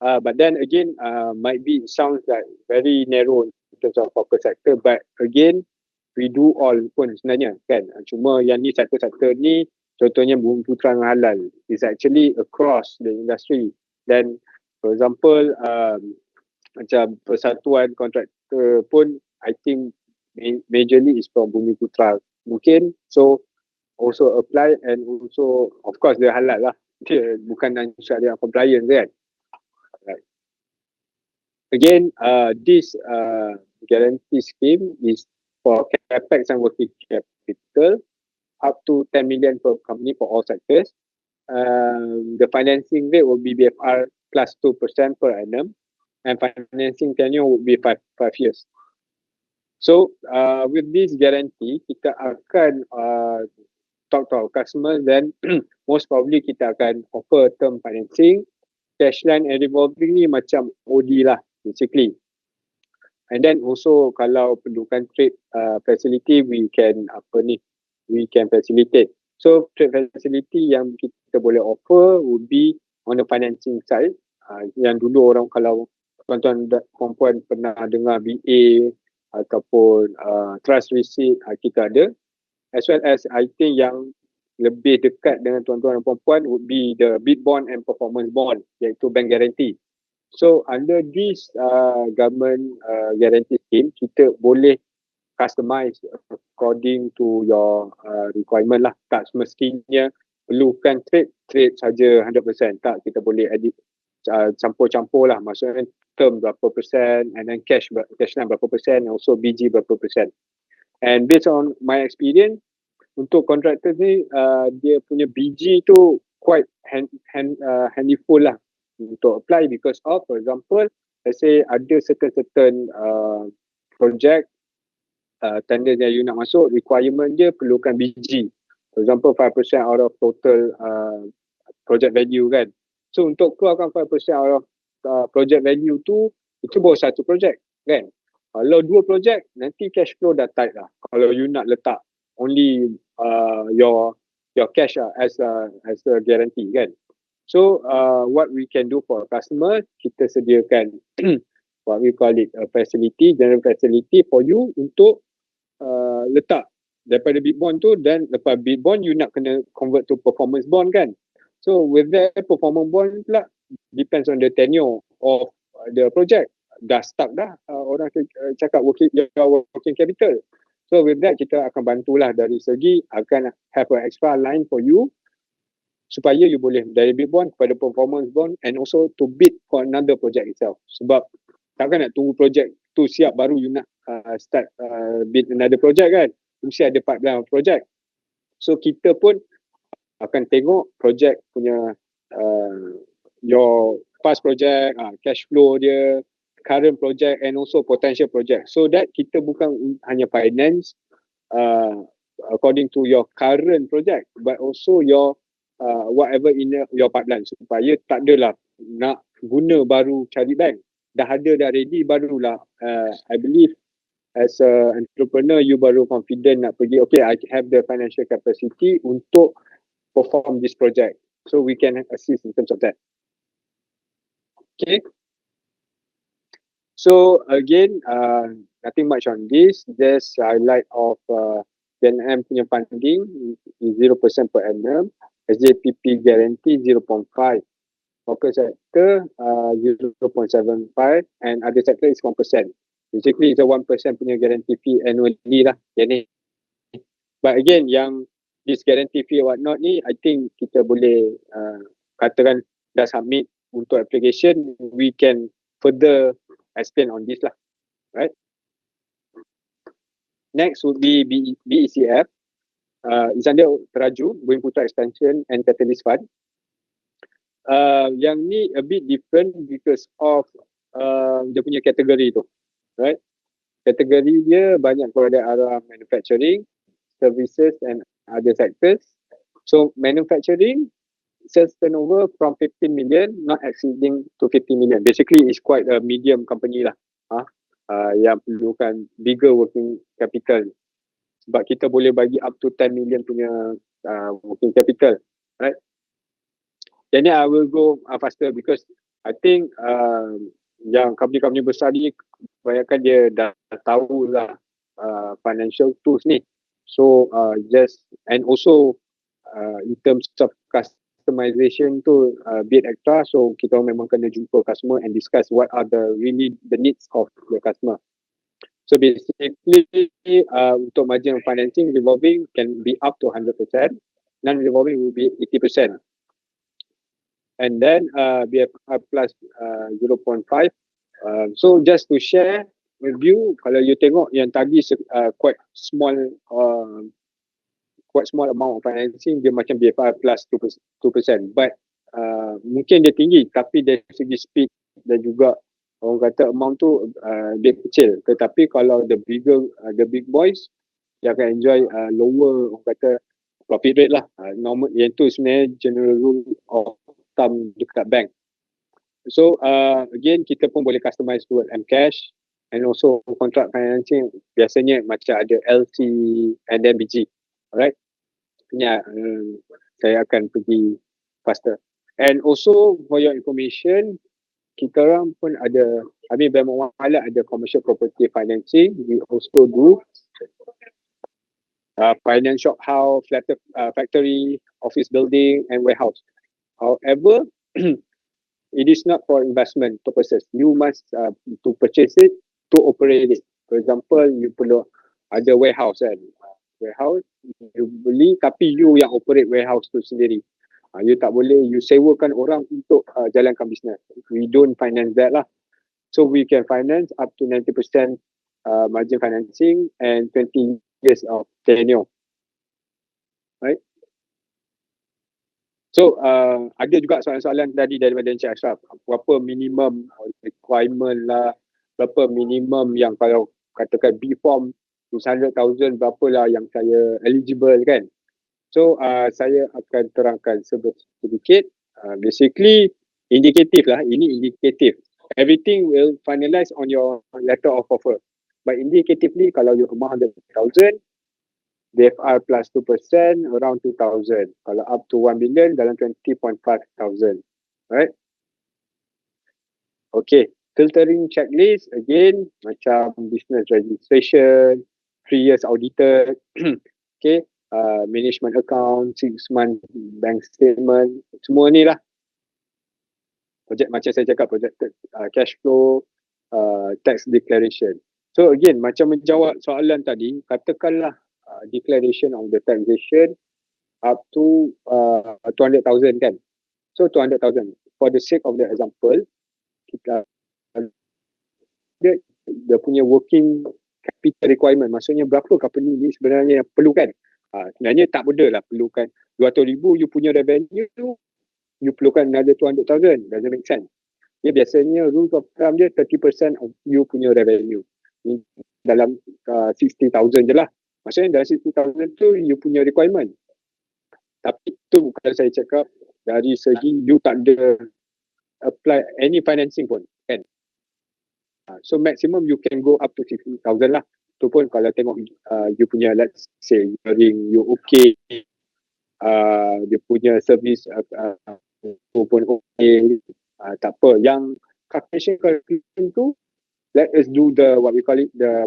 But then again, might be sounds like very narrow in terms of focus sector, but again, we do all pun sebenarnya kan. Cuma yang ni sektor-sektor ni, contohnya Bumiputra dan halal, is actually across the industry. Then for example, macam persatuan kontraktor pun, I think majorly is from Bumiputra mungkin, so also apply, and also of course dia halal lah, dia bukan syariah compliance kan. Right. Again, this guarantee scheme is for capex and working capital up to 10 million per company for all sectors. The financing rate will be BFR plus 2% per annum, and financing tenure would be 5 years. So with this guarantee, kita akan talk to our customers, then most probably kita akan offer term financing, cash line and revolving ni macam OD lah basically. And then also kalau perlukan trade facility, we can facilitate. So trade facility yang kita boleh offer would be on the financing side. Yang dulu orang, kalau tuan-tuan perempuan pernah dengar BA ataupun trust receipt, kita ada. As well as I think yang lebih dekat dengan tuan-tuan dan perempuan would be the bid bond and performance bond, iaitu bank guarantee. So under this government guarantee scheme, kita boleh customize according to your requirement lah. Tak semestinya perlukan trade saja 100%. Tak, kita boleh edit campur-campur lah, maksudnya term berapa persen and then cash line berapa persen, and also BG berapa persen. And based on my experience, untuk kontraktor ni dia punya BG tu quite handful lah untuk apply, because of, for example, let's say ada certain project tender yang you nak masuk, requirement dia perlukan BG, for example 5% out of total project value kan. So untuk keluarkan 5% out of project value tu, itu baru satu project kan. Kalau dua project, nanti cash flow dah tight lah kalau you nak letak only your cash as a guarantee kan. So what we can do for a customer, kita sediakan what we call it a facility, general facility for you untuk letak daripada bid bond tu, dan lepas bid bond you nak kena convert to performance bond kan. So with that performance bond pula depends on the tenure of the project. Dah stuck dah, orang cakap working capital. So with that kita akan bantulah dari segi akan have an extra line for you supaya you boleh dari bid bond kepada performance bond, and also to bid for another project itself. Sebab takkan nak tunggu project tu siap baru you nak start bid another project kan. Mesti ada pipeline project. So kita pun akan tengok project punya your past project, cash flow dia, current project and also potential project. So that kita bukan hanya finance according to your current project, but also your whatever in your pipeline, supaya tak adalah nak guna baru cari bank. Dah ada dah ready barulah I believe as a entrepreneur you baru confident nak pergi, okay I have the financial capacity untuk perform this project. So we can assist in terms of that. Okay. So again, nothing much on this. Just highlight of PNM punya funding is 0% per annum. SJPP guarantee 0.5. Local sector 0.75, and other sector is 1%. Basically it's a 1% punya guarantee fee annually lah. Yani. But again, yang this guarantee fee or whatnot ni, I think kita boleh katakan dah submit untuk application, we can further explain on this lah, right? Next would be BECF. It's under Teraju, Bumi Putra Expansion and Catalyst Fund. Yang ni a bit different because of dia punya kategori tu, right? Kategori dia banyak kepada arah manufacturing, services and other sectors. So manufacturing sales turnover from 15 million not exceeding to 50 million. Basically it's quite a medium company lah, yang perlukan bigger working capital. Sebab kita boleh bagi up to 10 million punya working capital, right? Jadi I will go faster because I think yang company-company besar ni kebanyakan dia dah tahu lah financial tools ni. So just, and also in terms of customization tu bit extra, so kita memang kena jumpa customer and discuss what are the needs of the customer. So basically untuk margin financing, revolving can be up to 100%, non-revolving will be 80%. And then BFR plus 0.5. So just to share with you, kalau you tengok yang tadi quite small amount of financing, dia macam BFR plus 2%. But mungkin dia tinggi, tapi dari segi speed dan juga orang kata amount tu dia kecil. Tetapi kalau the big boys, dia akan enjoy lower orang kata profit rate lah. Normal, yang tu sebenarnya general rule of thumb dekat bank. So again, kita pun boleh customize toward Mcash, and also contract financing biasanya macam ada LC and then BG. Alright. Saya akan pergi faster. And also for your information, kita orang pun ada, Bank Muamalat ada commercial property financing. We also do finance shop house, factory, office building and warehouse. However, it is not for investment purposes. You must to purchase it, to operate it. For example, you perlu ada warehouse kan. Warehouse, you beli tapi you yang operate warehouse tu sendiri. You tak boleh you sewakan orang untuk jalankan bisnes. We don't finance that lah. So we can finance up to 90% margin financing and 20 years of tenure. Right? So ada juga soalan-soalan tadi daripada Encik Ashraf. Berapa minimum requirement lah, berapa minimum yang kalau katakan B form 200,000 berapa lah yang saya eligible kan. So saya akan terangkan sedikit. Basically indikatif lah, ini indikatif. Everything will finalize on your letter of offer. But indicatively kalau you rumah 100,000, DFR plus 2% around 2,000. Kalau up to 1 million dalam 20.5 thousand. Right? Okay. Filtering checklist again macam business registration, 3 years audited, okay, management account, 6 month bank statement, semua ni lah. Project macam saya cakap, projected cash flow, tax declaration. So again, macam menjawab soalan tadi, katakanlah declaration of the taxation up to 200,000 kan. So 200,000. For the sake of the example, kita dia punya working capital requirement, maksudnya berapa company ni sebenarnya yang perlukan. Sebenarnya tak benda lah perlukan 200,000 you punya revenue tu, you perlukan another 200,000. Doesn't make sense. Dia biasanya rule of thumb dia 30% of you punya revenue. Dalam 60,000 je lah. Maksudnya dalam 60,000 tu you punya requirement. Tapi tu bukan saya cakap dari segi you tak ada apply any financing pun kan. So maximum you can go up to 60,000 lah. Tu pun kalau tengok you punya let's say you okay, dia punya service pun okay, tak apa. Yang calculation tu, let us do the what we call it the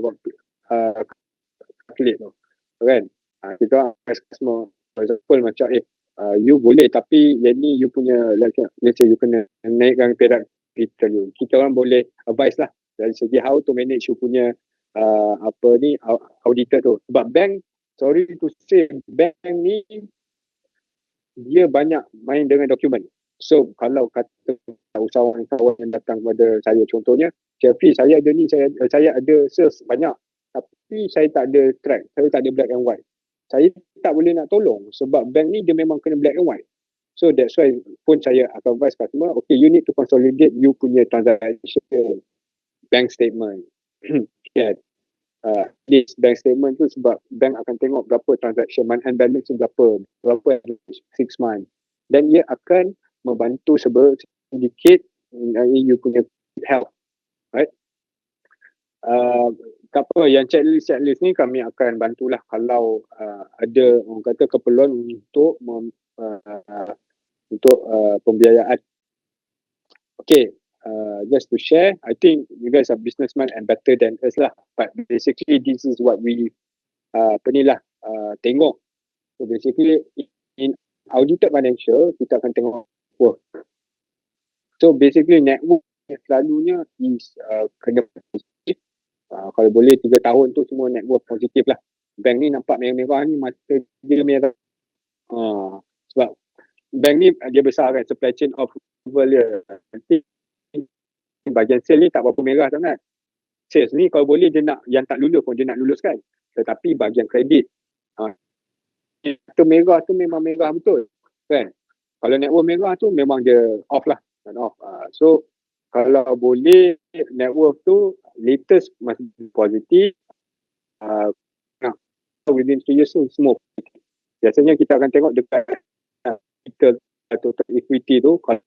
calculate tu kan. Kita customer for example macam you boleh tapi yang ni you punya let's say you kena naikkan perak capital you. Kita orang boleh advice lah dari segi how to manage you punya auditor tu. Sebab bank, sorry to say, bank ni dia banyak main dengan dokumen. So kalau kata usahawan-usahawan yang datang kepada saya contohnya, Jeffrey saya ada ni, saya ada sales banyak tapi saya tak ada track, saya tak ada black and white. Saya tak boleh nak tolong sebab bank ni dia memang kena black and white. So that's why pun saya akan advise customer, okay you need to consolidate you punya transaction bank statement. Yeah. This bank statement tu sebab bank akan tengok berapa transaction month and balance berapa 6 month. Dan ia akan membantu sedikit you punya health. Right? Apa yang checklist ni kami akan bantulah kalau ada orang kata keperluan untuk pembiayaan. Okay. Just to share, I think you guys are businessmen and better than us lah. But basically, this is what we tengok. So basically, in audited financial, kita akan tengok work. So basically, network selalunya is kena positif. Kalau boleh 3 tahun tu semua network positif lah. Bank ni nampak merah-merah ni, mata dia merah. Sebab bank ni dia besar kan, supply chain of approval dia. Nanti bahagian sales ni tak berapa merah sangat. Sales ni kalau boleh dia nak yang tak lulus pun dia nak luluskan. Tetapi bahagian kredit itu merah tu memang merah betul kan. Kalau network merah tu memang dia off lah. Off. So kalau boleh network tu latest masih positif, within 2 years tu semua. Biasanya kita akan tengok dekat kita total equity tu kalau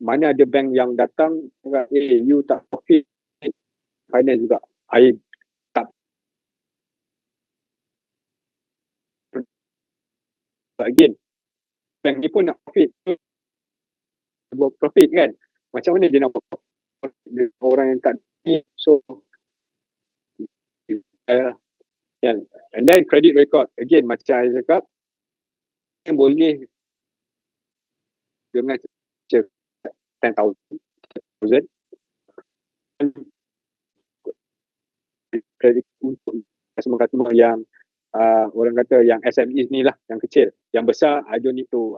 mana ada bank yang datang you tak profit finance juga tak again bank ni pun nak profit kan, macam mana dia nak profit orang yang tak ni. So and then credit record again macam saya cakap yang boleh dengan 10,000 credit untuk customer-customer yang orang kata yang SMEs ni lah, yang kecil. Yang besar, I don't need to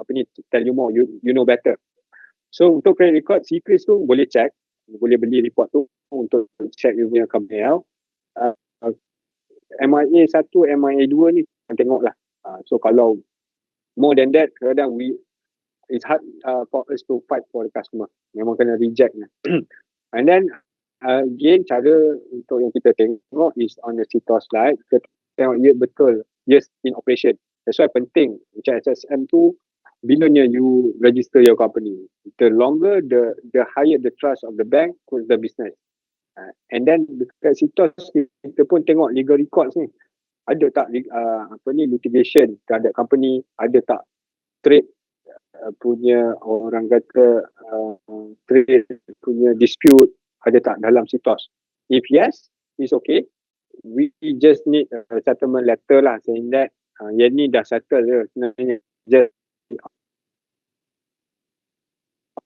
tell you more, you know better. So untuk credit record, Chris tu boleh check, boleh beli report tu untuk check you punya company health. MIA 1, MIA 2 ni tengok lah. So kalau more than that, kadang it's hard for us to fight for the customer. Memang kena reject. And then again, cara untuk yang kita tengok is on the CTOS slide. Kita tengok ya betul, yes in operation. That's why penting macam SSM tu, bilanya you register your company, the longer the higher the trust of the bank with the business. And then dekat CTOS kita pun tengok legal records ni. Ada tak litigation terhadap company, ada tak trade punya orang kata trade punya dispute, ada tak dalam CTOS. If yes, it's okay. We just need a settlement letter lah saying that yang ni dah settle je sebenarnya. Just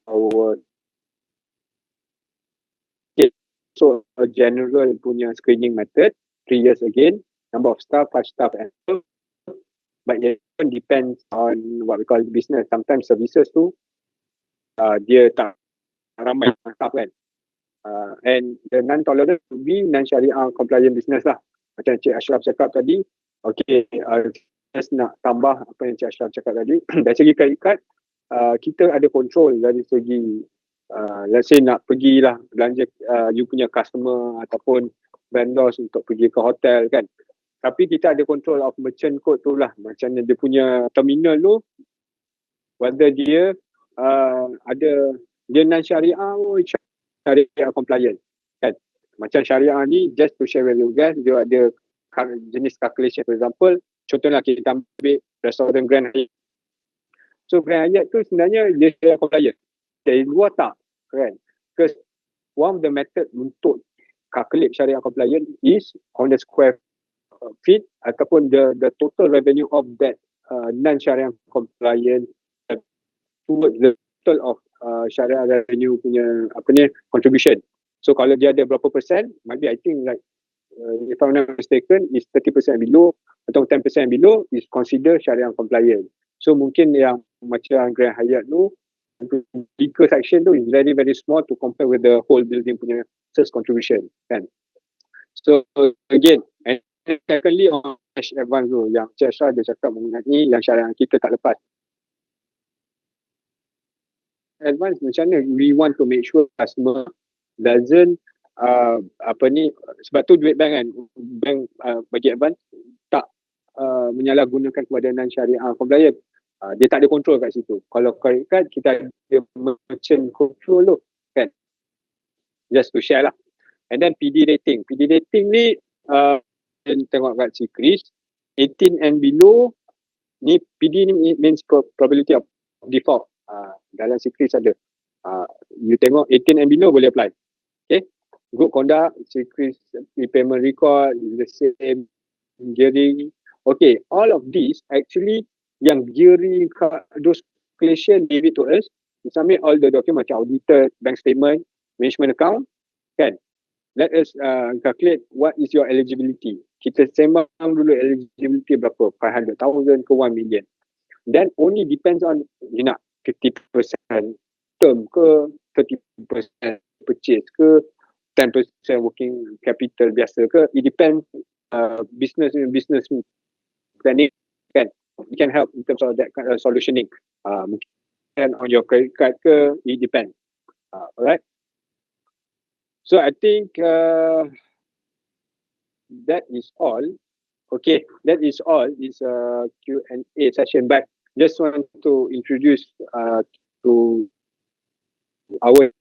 our so a general punya screening method, 3 years again, number of staff, 5 staff and so. But it depends on what we call business. Sometimes services tu dia tak ramai staff kan. And the non-tolerant will be non-syariah compliant business lah. Macam Cik Ashraf cakap tadi, okay, just nak tambah apa yang Cik Ashraf cakap tadi. Dari segi credit card, kita ada control dari segi let's say nak pergilah belanja you punya customer ataupun vendors untuk pergi ke hotel kan. Tapi kita ada control of merchant code tu lah. Macam dia punya terminal tu, whether dia dia non-syariah atau syariah compliant kan. Macam syariah ni, just to share with you guys, dia ada jenis calculation. For example, contohnya kita ambil restoran Grand Hyatt. So Grand Hyatt tu sebenarnya dia syariah compliant. Dari luar tak kan. Because one of the method untuk calculate syariah compliant is on the square feet ataupun the total revenue of that non-syariah compliant towards the total of syariah revenue punya contribution. So kalau dia ada berapa persen, maybe I think like if I'm not mistaken is 30% below atau 10% below is consider syariah compliant. So mungkin yang macam Grand Hyatt tu, bigger section tu is very very small to compare with the whole building punya sales contribution kan. So again, and secondly on cash advance tu yang Cik Ashraf dia cakap mengenai yang syariah kita tak lepas. Advance macam mana? We want to make sure customer doesn't sebab tu duit bank kan, bank bagi advance tak menyalahgunakan kepada non-syariah compliant. Dia tak ada control kat situ. Kalau credit card kita ada merchant control tu kan. Just to share lah. And then PD rating. PD rating ni tengok kat Chris, 18 and below ni PD ni means probability of default. Dalam Chris ada. You tengok 18 and below boleh apply. Okay. Good conduct, Chris repayment record is the same, gearing. Okay, all of these actually yang gearing those calculation give it to us. We submit all the document macam audited, bank statement, management account kan. Let us calculate what is your eligibility. Kita sembang dulu eligibility berapa, 500,000 ke 1 million. Then only depends on you nak 50% term ke, 30% purchase ke, 10% working capital biasa ke. It depends business planning kan. We can help in terms of that kind of solutioning. Mungkin on your credit card ke, it depends. Alright. So I think that is all. Okay, that is all. It's a Q&A session. But just want to introduce to our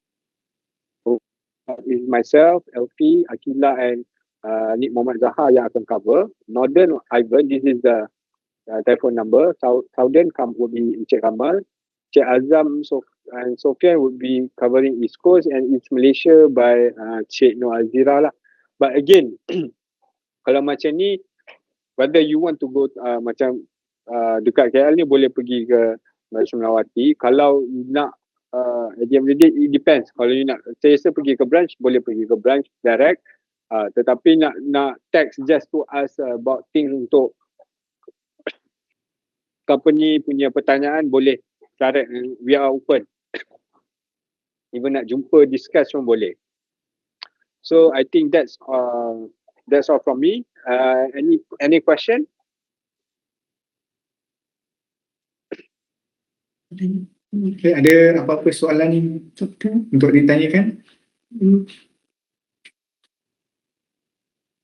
is myself, LP, Akila and Nik Muhammad Zahar yang akan cover. Northern Ivan, this is the telephone number. Southern would be Encik Kamal. Cik Azam and Sofian would be covering East Coast and East Malaysia by Cik Nur Azira lah. But again, kalau macam ni, whether you want to go macam dekat KL ni boleh pergi ke Malaysia Melawati. Kalau nak at the end of the day, it depends. Kalau you nak saya pergi ke branch, boleh pergi ke branch direct. Tetapi nak text just to ask about things untuk company punya pertanyaan boleh direct, we are open. Even nak jumpa discuss pun boleh. So I think that's all from me. Any question? Okay, ada apa-apa soalan untuk ditanyakan?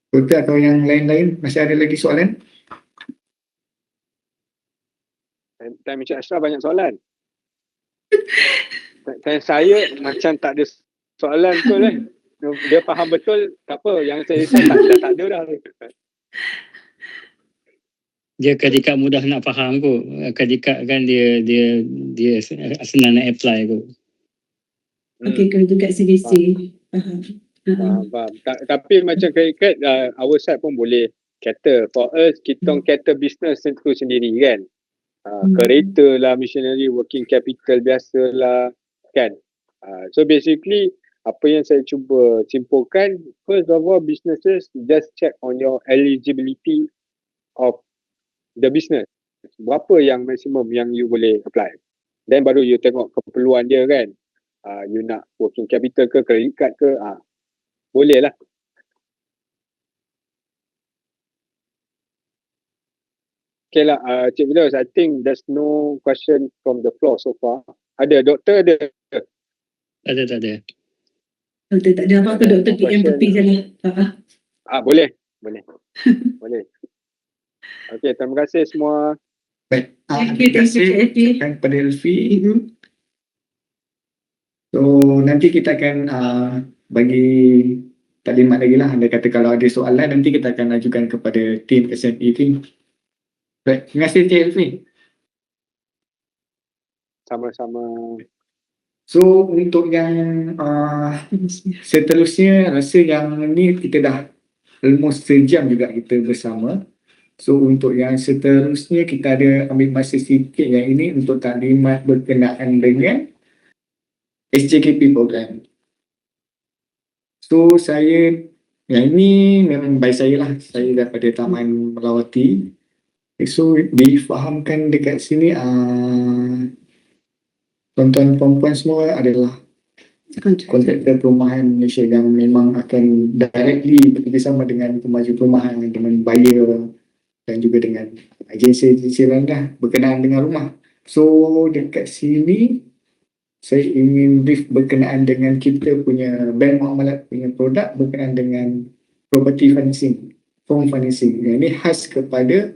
Doktor atau yang lain-lain masih ada lagi soalan? Time Encik Ashraf banyak soalan. Saya macam tak ada soalan betul kan. Dia faham betul, tak apa. Yang saya risau tak ada dah. Dia kandidat mudah nak faham kot. Kandidat kan dia senang nak apply kot. Okey, kalau tu kat CDC. Faham. Faham. Tapi macam kandidat our side pun boleh cater. For us, kita cater business itu sendiri kan. Kereta lah, machinery, working capital biasa lah kan. So basically apa yang saya cuba simpulkan, first of all businesses just check on your eligibility of the business. Berapa yang maximum yang you boleh apply. Then baru you tengok keperluan dia kan. You nak working capital ke, credit card ke, boleh lah. Okay lah, Cik Fidaus, I think there's no question from the floor so far. Ada, doktor ada? Tak ada. Doktor tak ada apa-apa, doktor PM tepi je lah. Boleh. Okay, terima kasih semua. Baik. Thank you, Cik Elfi. Kepada Elfi. So nanti kita akan bagi taklimat lagi lah. Anda kata kalau ada soalan nanti kita akan ajukan kepada tim SME team. Baik, terima kasih Cik Elfi. Sama-sama. So untuk yang seterusnya rasa yang ni kita dah almost sejam juga kita bersama. So untuk yang seterusnya kita ada ambil masa sikit yang ini untuk taklimat berkenaan dengan SJKP program. So saya, yang ini memang by saya lah, saya daripada Taman Melawati. So difahamkan dekat sini tuan-tuan perempuan semua adalah kontraktor perumahan Malaysia yang memang akan directly bekerjasama dengan pemaju perumahan, dengan buyer dan juga dengan agensi-agensi lain dah berkenaan dengan rumah. So dekat sini saya ingin brief berkenaan dengan kita punya bank muamalat punya produk berkenaan dengan property financing, form financing. Yang ini khas kepada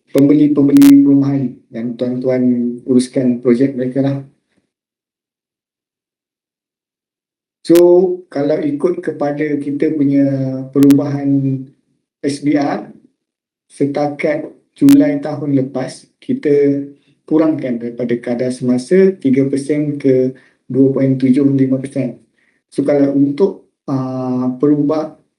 pembeli-pembeli perumahan yang tuan-tuan uruskan projek mereka lah. So kalau ikut kepada kita punya perubahan SBR setakat Julai tahun lepas, kita kurangkan daripada kadar semasa 3% ke 2.75%. So kalau untuk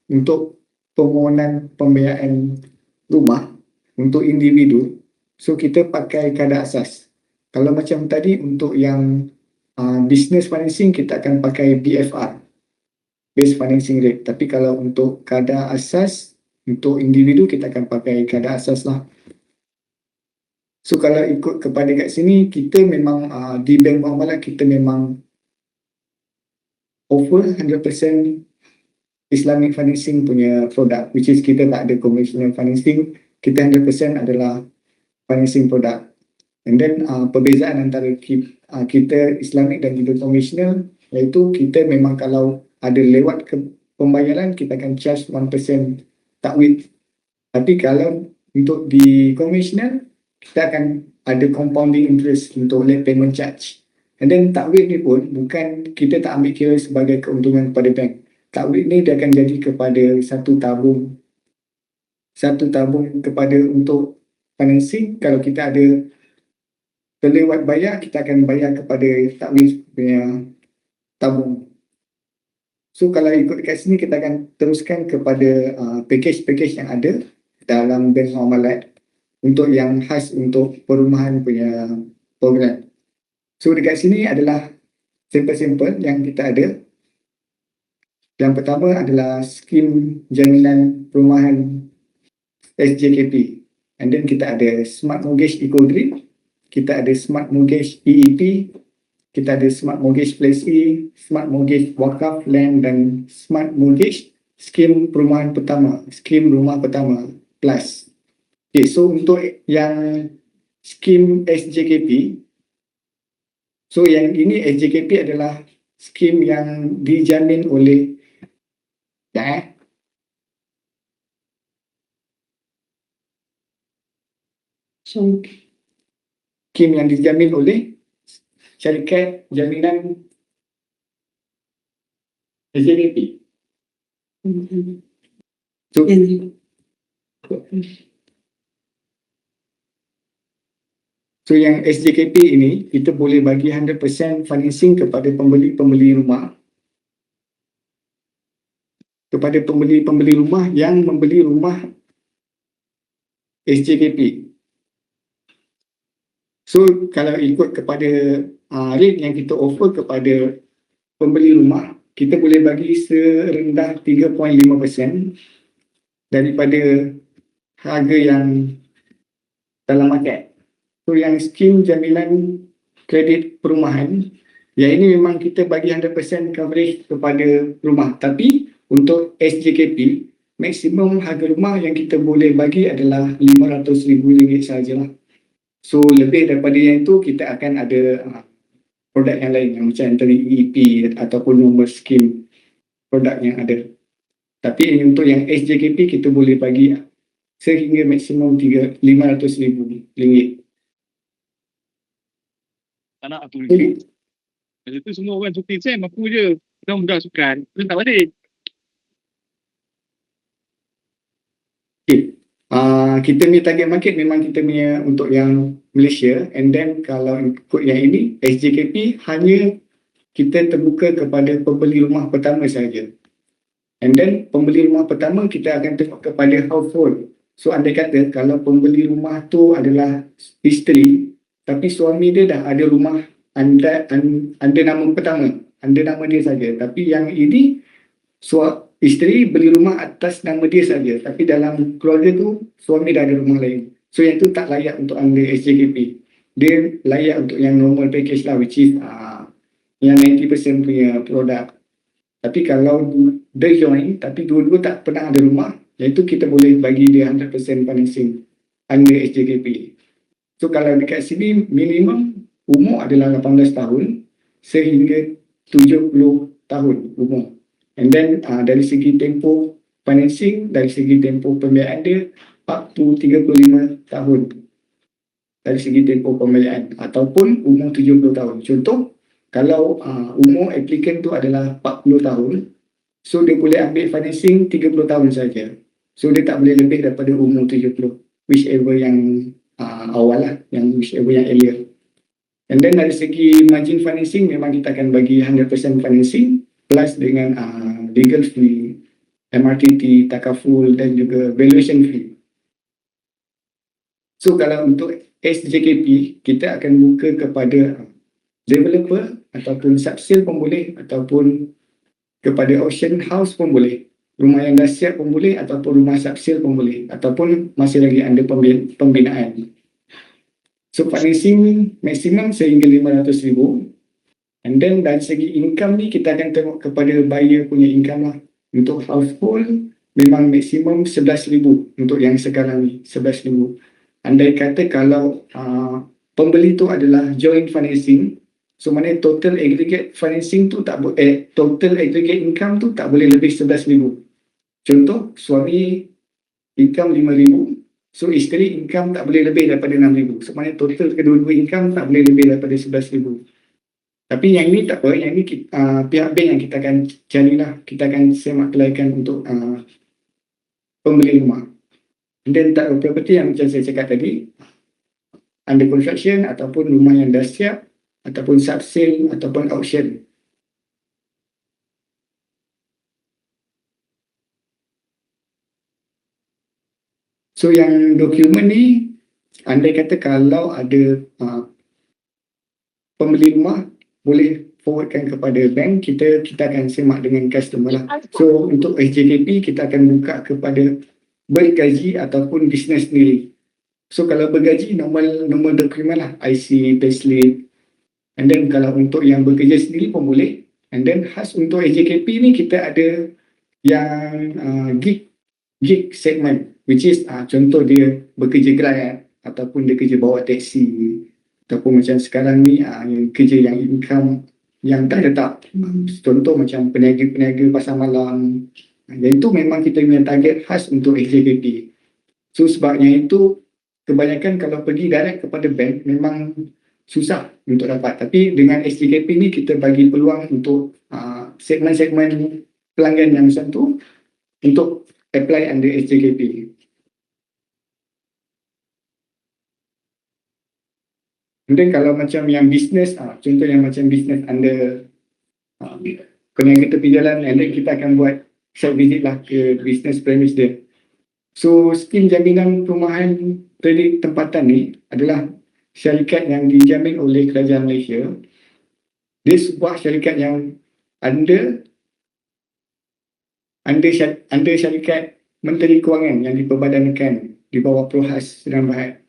untuk permohonan pembiayaan rumah untuk individu, so kita pakai kadar asas. Kalau macam tadi untuk yang business financing kita akan pakai BFR, base financing rate. Tapi kalau untuk kadar asas untuk individu kita akan pakai kadar asas lah. So kalau ikut kepada kat sini kita memang di bank muamalat kita memang offer 100% Islamic financing punya produk, which is kita tak ada conventional financing, kita 100% adalah financing produk. And then perbezaan antara kita Islamic dan juga konvensional iaitu kita memang kalau ada lewat ke pembayaran kita akan charge 1% takwid. Tapi kalau untuk di konvensional kita akan ada compounding interest untuk late payment charge. And then takwid ni pun bukan kita tak ambil kira sebagai keuntungan kepada bank. Takwid ni dia akan jadi kepada satu tabung kepada untuk financing. Kalau kita ada terlewat bayar, kita akan bayar kepada takwid punya tabung. So kalau ikut dekat sini kita akan teruskan kepada package-package yang ada dalam bank muamalat untuk yang khas untuk perumahan punya program. So dekat sini adalah simple-simple yang kita ada. Yang pertama adalah skim jaminan perumahan SJKP. And then kita ada Smart Mortgage Eco Green, kita ada Smart Mortgage EEP, kita ada Smart Mortgage Flexi, Smart Mortgage Wakaf Land dan Smart Mortgage skim perumahan pertama, skim rumah pertama plus. Okay, so untuk yang skim SJKP, so yang ini SJKP adalah skim yang dijamin oleh skim yang dijamin oleh syarikat jaminan SJKP. So, so yang SJKP ini kita boleh bagi 100% financing kepada pembeli-pembeli rumah, kepada pembeli-pembeli rumah yang membeli rumah SJKP. So kalau ikut kepada rate yang kita offer kepada pembeli rumah, kita boleh bagi serendah 3.5% daripada harga yang dalam market. So yang skim jaminan kredit perumahan, yang ini memang kita bagi 100% coverage kepada rumah. Tapi untuk SJKP, maksimum harga rumah yang kita boleh bagi adalah RM500,000 sahajalah. So lebih daripada yang itu, kita akan ada produk yang lain, yang macam antara EEP ataupun nombor skim produk yang ada. Tapi untuk yang SJKP, kita boleh bagi sehingga maksimum RM500,000. Tak nak aku lagi. Masa tu semua orang cuti Sam, aku je mudah-mudah sukan. Aku tak balik. Kita punya target market memang kita punya untuk yang Malaysia, and then kalau ikut yang ini SJKP hanya kita terbuka kepada pembeli rumah pertama sahaja. And then pembeli rumah pertama kita akan tengok kepada household. So andai kata kalau pembeli rumah tu adalah isteri, tapi suami dia dah ada rumah anda nama pertama, anda nama dia saja. Tapi yang ini isteri beli rumah atas nama dia saja, tapi dalam keluarga tu suami dah ada rumah lain. So yang tu tak layak untuk anda SJKP. Dia layak untuk yang normal package lah, which is yang 90% punya produk. Tapi kalau dia join tapi dua-dua tak pernah ada rumah, iaitu kita boleh bagi dia 100% financing under SJKP. So kalau dekat sini minimum umur adalah 18 tahun sehingga 70 tahun umur. And then dari segi tempoh financing, dari segi tempoh pembiayaan dia up to 35 tahun dari segi tempoh pembiayaan, ataupun umur 70 tahun. Contoh, kalau umur applicant tu adalah 40 tahun, so dia boleh ambil financing 30 tahun saja. So dia tak boleh lebih daripada umur 70, whichever yang awal lah, whichever yang earlier. And then dari segi margin financing, memang kita akan bagi 100% financing plus dengan legal fee, MRTT, takaful dan juga valuation fee. So kalau untuk SJKP, kita akan buka kepada developer ataupun subsale pun boleh, ataupun kepada auction house pun boleh. Rumah yang dah siap pun boleh, ataupun rumah subsale pun boleh, ataupun masih lagi ada pembinaan. So financing maksimum sehingga 500,000. And then dari segi income ni kita akan tengok kepada buyer punya income lah. Untuk household memang maksimum 11,000 untuk yang sekarang ni, 11,000. Andai kata kalau pembeli tu adalah joint financing, so mana total aggregate financing tu tak boleh, total aggregate income tu tak boleh lebih 11,000. Contoh, suami income 5,000, so isteri income tak boleh lebih daripada 6,000. So mana total kedua-dua income tak boleh lebih daripada 11,000. Tapi yang ni tak apa, yang ni pihak bank yang kita akan carilah, kita akan semak kelaikan untuk pembeli rumah. Dan tak property yang macam saya cakap tadi, under construction ataupun rumah yang dah siap, ataupun subsale ataupun auction. So yang dokumen ni, andai kata kalau ada pembeli rumah boleh forwardkan kepada bank, kita akan semak dengan customer lah. So untuk SJKP kita akan buka kepada bergaji ataupun bisnes sendiri. So kalau bergaji normal dokumen lah, IC, payslip. And then kalau untuk yang bekerja sendiri pun boleh. And then khas untuk SJKP ni kita ada yang gig segment, which is contoh dia bekerja Grab ataupun dia kerja bawa taksi, ataupun macam sekarang ni yang kerja yang income yang tak tetap, contoh macam peniaga pasar malam. Dan itu memang kita punya target khas untuk SJKP. So sebabnya itu kebanyakan kalau pergi direct kepada bank memang susah untuk dapat. Tapi dengan SJKP ni kita bagi peluang untuk segmen-segmen pelanggan yang macam tu untuk apply under SJKP. Kemudian kalau macam yang bisnes, contoh yang macam bisnes under peniaga tepi jalan, and then kita akan buat site visit lah ke bisnes premis dia. So skim jaminan perumahan kredit tempatan ni adalah syarikat yang dijamin oleh kerajaan Malaysia. Dia sebuah syarikat yang under syarikat Menteri Kewangan yang diperbadankan di bawah Prohas Sdn Bhd.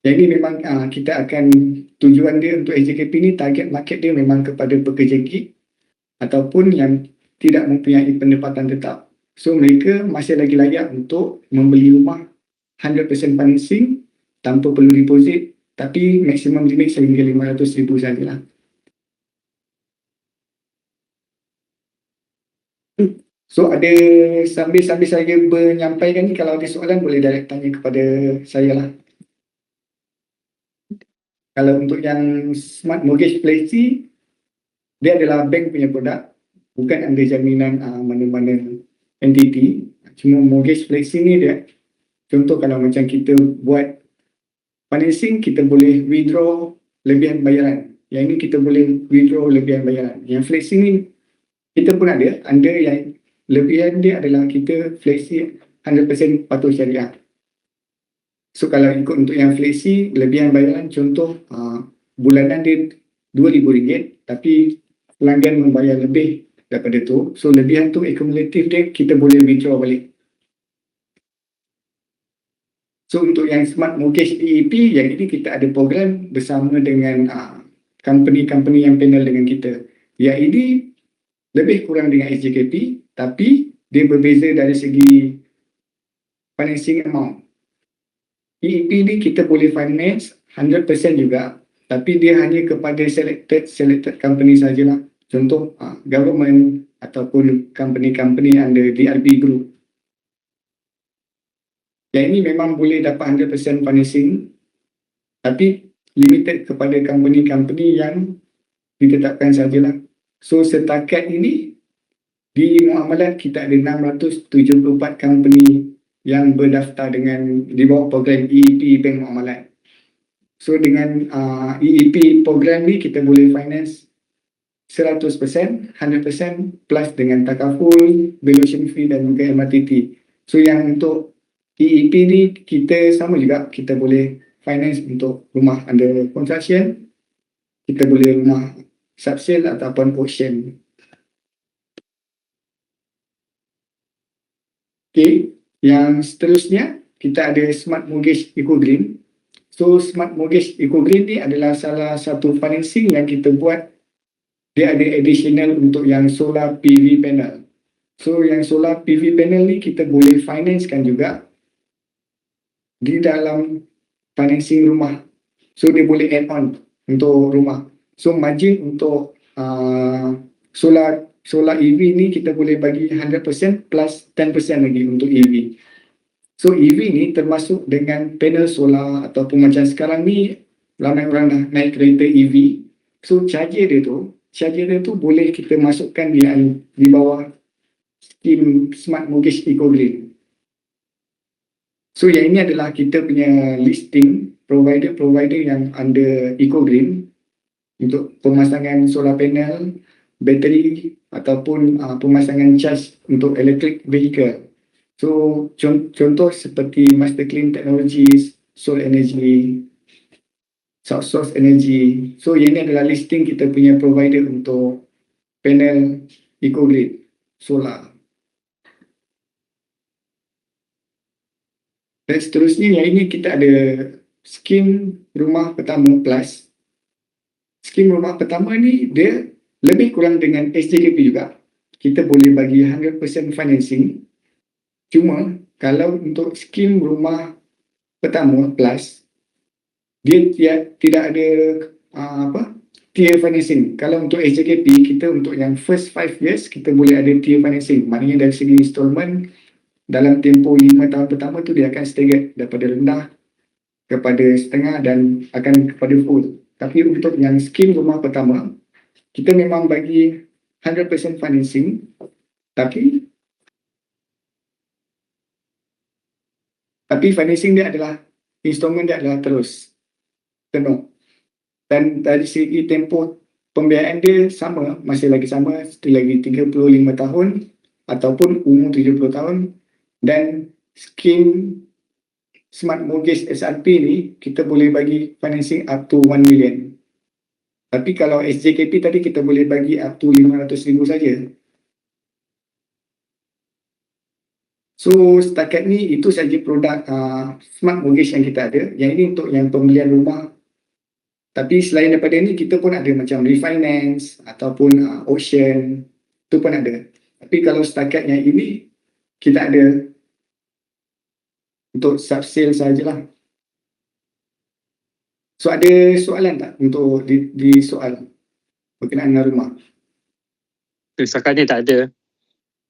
Jadi memang kita akan tujuan dia untuk SJKP ni, target market dia memang kepada pekerja gig ataupun yang tidak mempunyai pendapatan tetap. So mereka masih lagi layak untuk membeli rumah 100% financing tanpa perlu deposit, tapi maksimum limit sehingga RM500,000 sajalah. So ada sambil saya menyampaikan ni, kalau ada soalan boleh direct tanya kepada saya lah. Kalau untuk yang Smart Mortgage Flexi, dia adalah bank punya produk, bukan under jaminan mana-mana entiti. Cuma Mortgage Flexi ni dia, contoh kalau macam kita buat financing, kita boleh withdraw lebihan bayaran. Yang ini kita boleh withdraw lebihan bayaran. Yang Flexi ni kita pun ada yang lebihan dia adalah kita Flexi 100% patuh syariah. So kalau ikut untuk yang Flexi, lebihan bayaran contoh bulanan dia RM2,000, tapi pelanggan membayar lebih daripada tu. So lebihan tu akumulatif dia kita boleh withdraw balik. So untuk yang Smart Mortgage EEP, yang ini kita ada program bersama dengan company-company yang panel dengan kita. Yang ini lebih kurang dengan SJKP, tapi dia berbeza dari segi financing amount. EEP ni kita boleh finance 100% juga, tapi dia hanya kepada selected company sajalah. Contoh government ataupun company-company under DRB Group. Yang ini memang boleh dapat 100% financing, tapi limited kepada company-company yang ditetapkan sajalah. So setakat ini di Muamalat kita ada 674 company yang berdaftar dengan di bawah program EEP Bank Muamalat. So dengan EEP program ni kita boleh finance 100%, 100% plus dengan takaful, valuation fee dan juga MRTT. So yang untuk EEP ni kita sama juga, kita boleh finance untuk rumah under construction, kita boleh rumah subsale ataupun auction. Okay. Yang seterusnya, kita ada Smart Mortgage Eco Green. So, Smart Mortgage Eco Green ni adalah salah satu financing yang kita buat. Dia ada additional untuk yang solar PV panel. So, yang solar PV panel ni kita boleh financekan juga di dalam financing rumah. So, dia boleh add on untuk rumah. So, margin untuk solar EV ni kita boleh bagi 100% plus 10% lagi untuk EV. So EV ni termasuk dengan panel solar ataupun macam sekarang ni ramai orang dah naik kereta EV. So charger dia tu boleh kita masukkan di bawah skim Smart Mortgage Eco Green. So yang ini adalah kita punya listing provider-provider yang under Eco Green untuk pemasangan solar panel, bateri ataupun pemasangan charge untuk electric vehicle. So contoh seperti Master Clean Technologies, Soul Energy. source energy. So yang ni adalah listing kita punya provider untuk panel EcoGrid solar. Dan seterusnya yang ini kita ada skim rumah pertama plus. Skim rumah pertama ni dia lebih kurang dengan SJKP juga. Kita boleh bagi 100% financing. Cuma kalau untuk skim rumah pertama plus, dia tidak ada tier financing. Kalau untuk SJKP, kita untuk yang first 5 years, kita boleh ada tier financing. Maknanya dari segi installment, dalam tempoh 5 tahun pertama tu dia akan staggered daripada rendah kepada setengah dan akan kepada full. Tapi untuk yang skim rumah pertama, kita memang bagi 100% financing, tapi financing dia adalah, installment dia adalah terus penuh. Dan dari segi tempoh pembiayaan dia sama, masih lagi sama, still lagi 35 tahun ataupun umur 70 tahun. Dan skim Smart Mortgage SRP ni kita boleh bagi financing up to 1 million. Tapi kalau SJKP tadi kita boleh bagi up to 500,000 saja. So setakat ni itu saja produk Smart Mortgage yang kita ada. Yang ini untuk yang pembelian rumah. Tapi selain daripada ni kita pun ada macam refinance ataupun auction, tu pun ada. Tapi kalau setakat yang ini kita ada untuk sub-sale sahajalah. So ada soalan tak untuk di soal berkenaan dengan rumah? Setakat ni tak ada.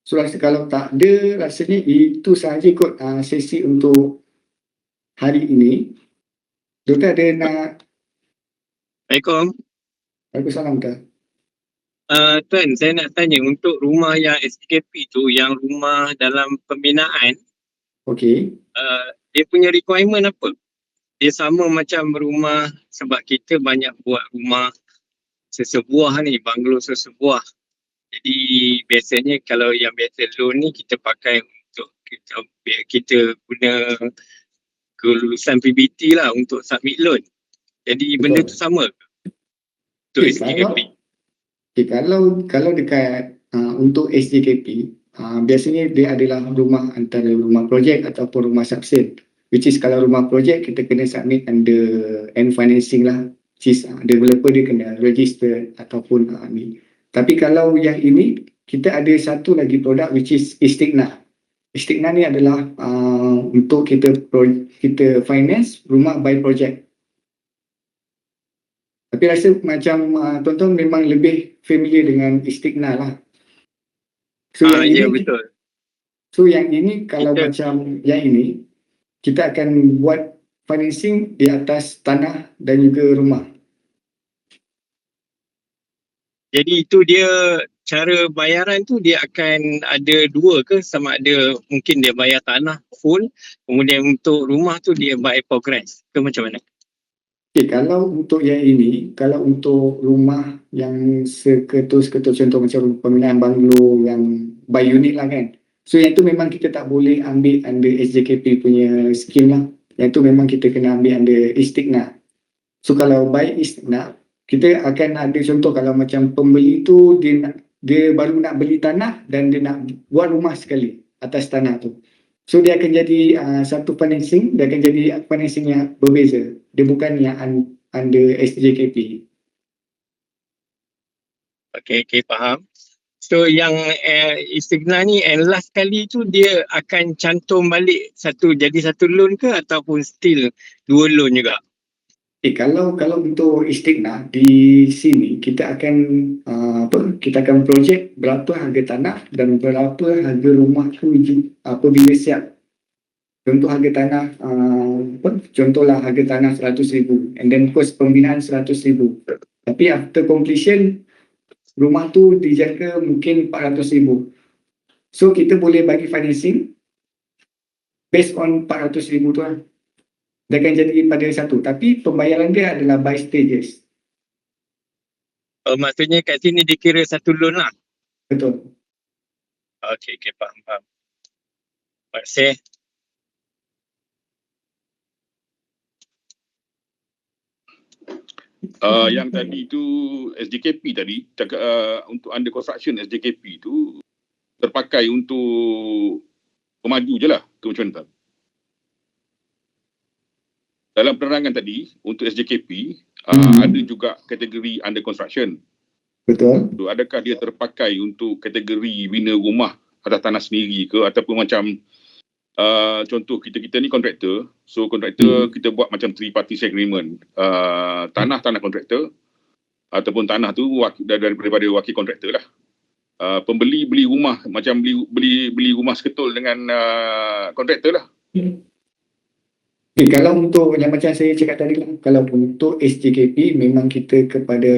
So kalau tak ada, rasanya itu sahaja kot sesi untuk hari ini. Doktor ada nak? Assalamualaikum. Waalaikumsalam Doktor. Tuan, saya nak tanya untuk rumah yang SKP tu, yang rumah dalam pembinaan, Okey. dia punya requirement apa? Dia sama macam rumah, sebab kita banyak buat rumah sesebuah ni, banglo sesebuah. Jadi biasanya kalau yang biasa loan ni kita pakai untuk kita guna kelulusan PBT lah untuk submit loan. Jadi benda tu sama ke untuk SKP? Kalau dekat untuk SJKP, biasanya dia adalah rumah antara rumah projek ataupun rumah subsale. Which is kalau rumah projek kita kena submit under end financing lah. Which is developer dia kena register ataupun ni. Tapi kalau yang ini kita ada satu lagi produk which is Istiqna. Istiqna ni adalah untuk kita finance rumah by project. Tapi rasa macam tuan-tuan memang lebih familiar dengan Istiqna lah. So Ya betul. So yang ini kalau macam yang ini, kita akan buat financing di atas tanah dan juga rumah. Jadi itu dia cara bayaran tu dia akan ada dua ke, sama ada mungkin dia bayar tanah full, kemudian untuk rumah tu dia by progress ke macam mana? Okay, kalau untuk yang ini, kalau untuk rumah yang seketul-seketul contoh macam pembinaan banglo yang by unit lah kan. So yang tu memang kita tak boleh ambil under SJKP punya scheme lah. Yang tu memang kita kena ambil under Istiqna. So kalau by Istiqna, kita akan ada contoh kalau macam pembeli tu dia baru nak beli tanah dan dia nak buat rumah sekali atas tanah tu. So dia akan jadi satu financing, dia akan jadi financing yang berbeza. Dia bukan yang under SJKP. Okay, faham. So yang Istiqna ni last kali tu dia akan cantum balik jadi satu loan ke ataupun still dua loan juga? Kalau untuk Istiqna di sini kita akan kita akan projek berapa harga tanah dan berapa harga rumah tu apabila siap. Contoh harga tanah contohlah harga tanah 100,000 and then kos pembinaan 100,000. Tapi after completion rumah tu dijangka mungkin 400,000. So kita boleh bagi financing based on 400,000 tu lah. Dia akan jadi pada satu. Tapi pembayaran dia adalah by stages. Maksudnya kat sini dikira satu loan lah? Betul. Okay, faham. Terima kasih. Yang tadi tu SJKP tadi cakap untuk under construction SJKP tu terpakai untuk pemaju je lah ke macam mana? Dalam penerangan tadi untuk SJKP ada juga kategori under construction. Betul. So, adakah dia terpakai untuk kategori bina rumah atas tanah sendiri ke ataupun macam contoh kita ni kontraktor. So kontraktor kita buat macam three party agreement. Tanah kontraktor ataupun tanah tu daripada wakil kontraktor lah. Pembeli beli rumah macam beli rumah seketul dengan kontraktor lah. Okay, kalau untuk yang macam saya cakap tadi lah, kalau untuk SJKP memang kita kepada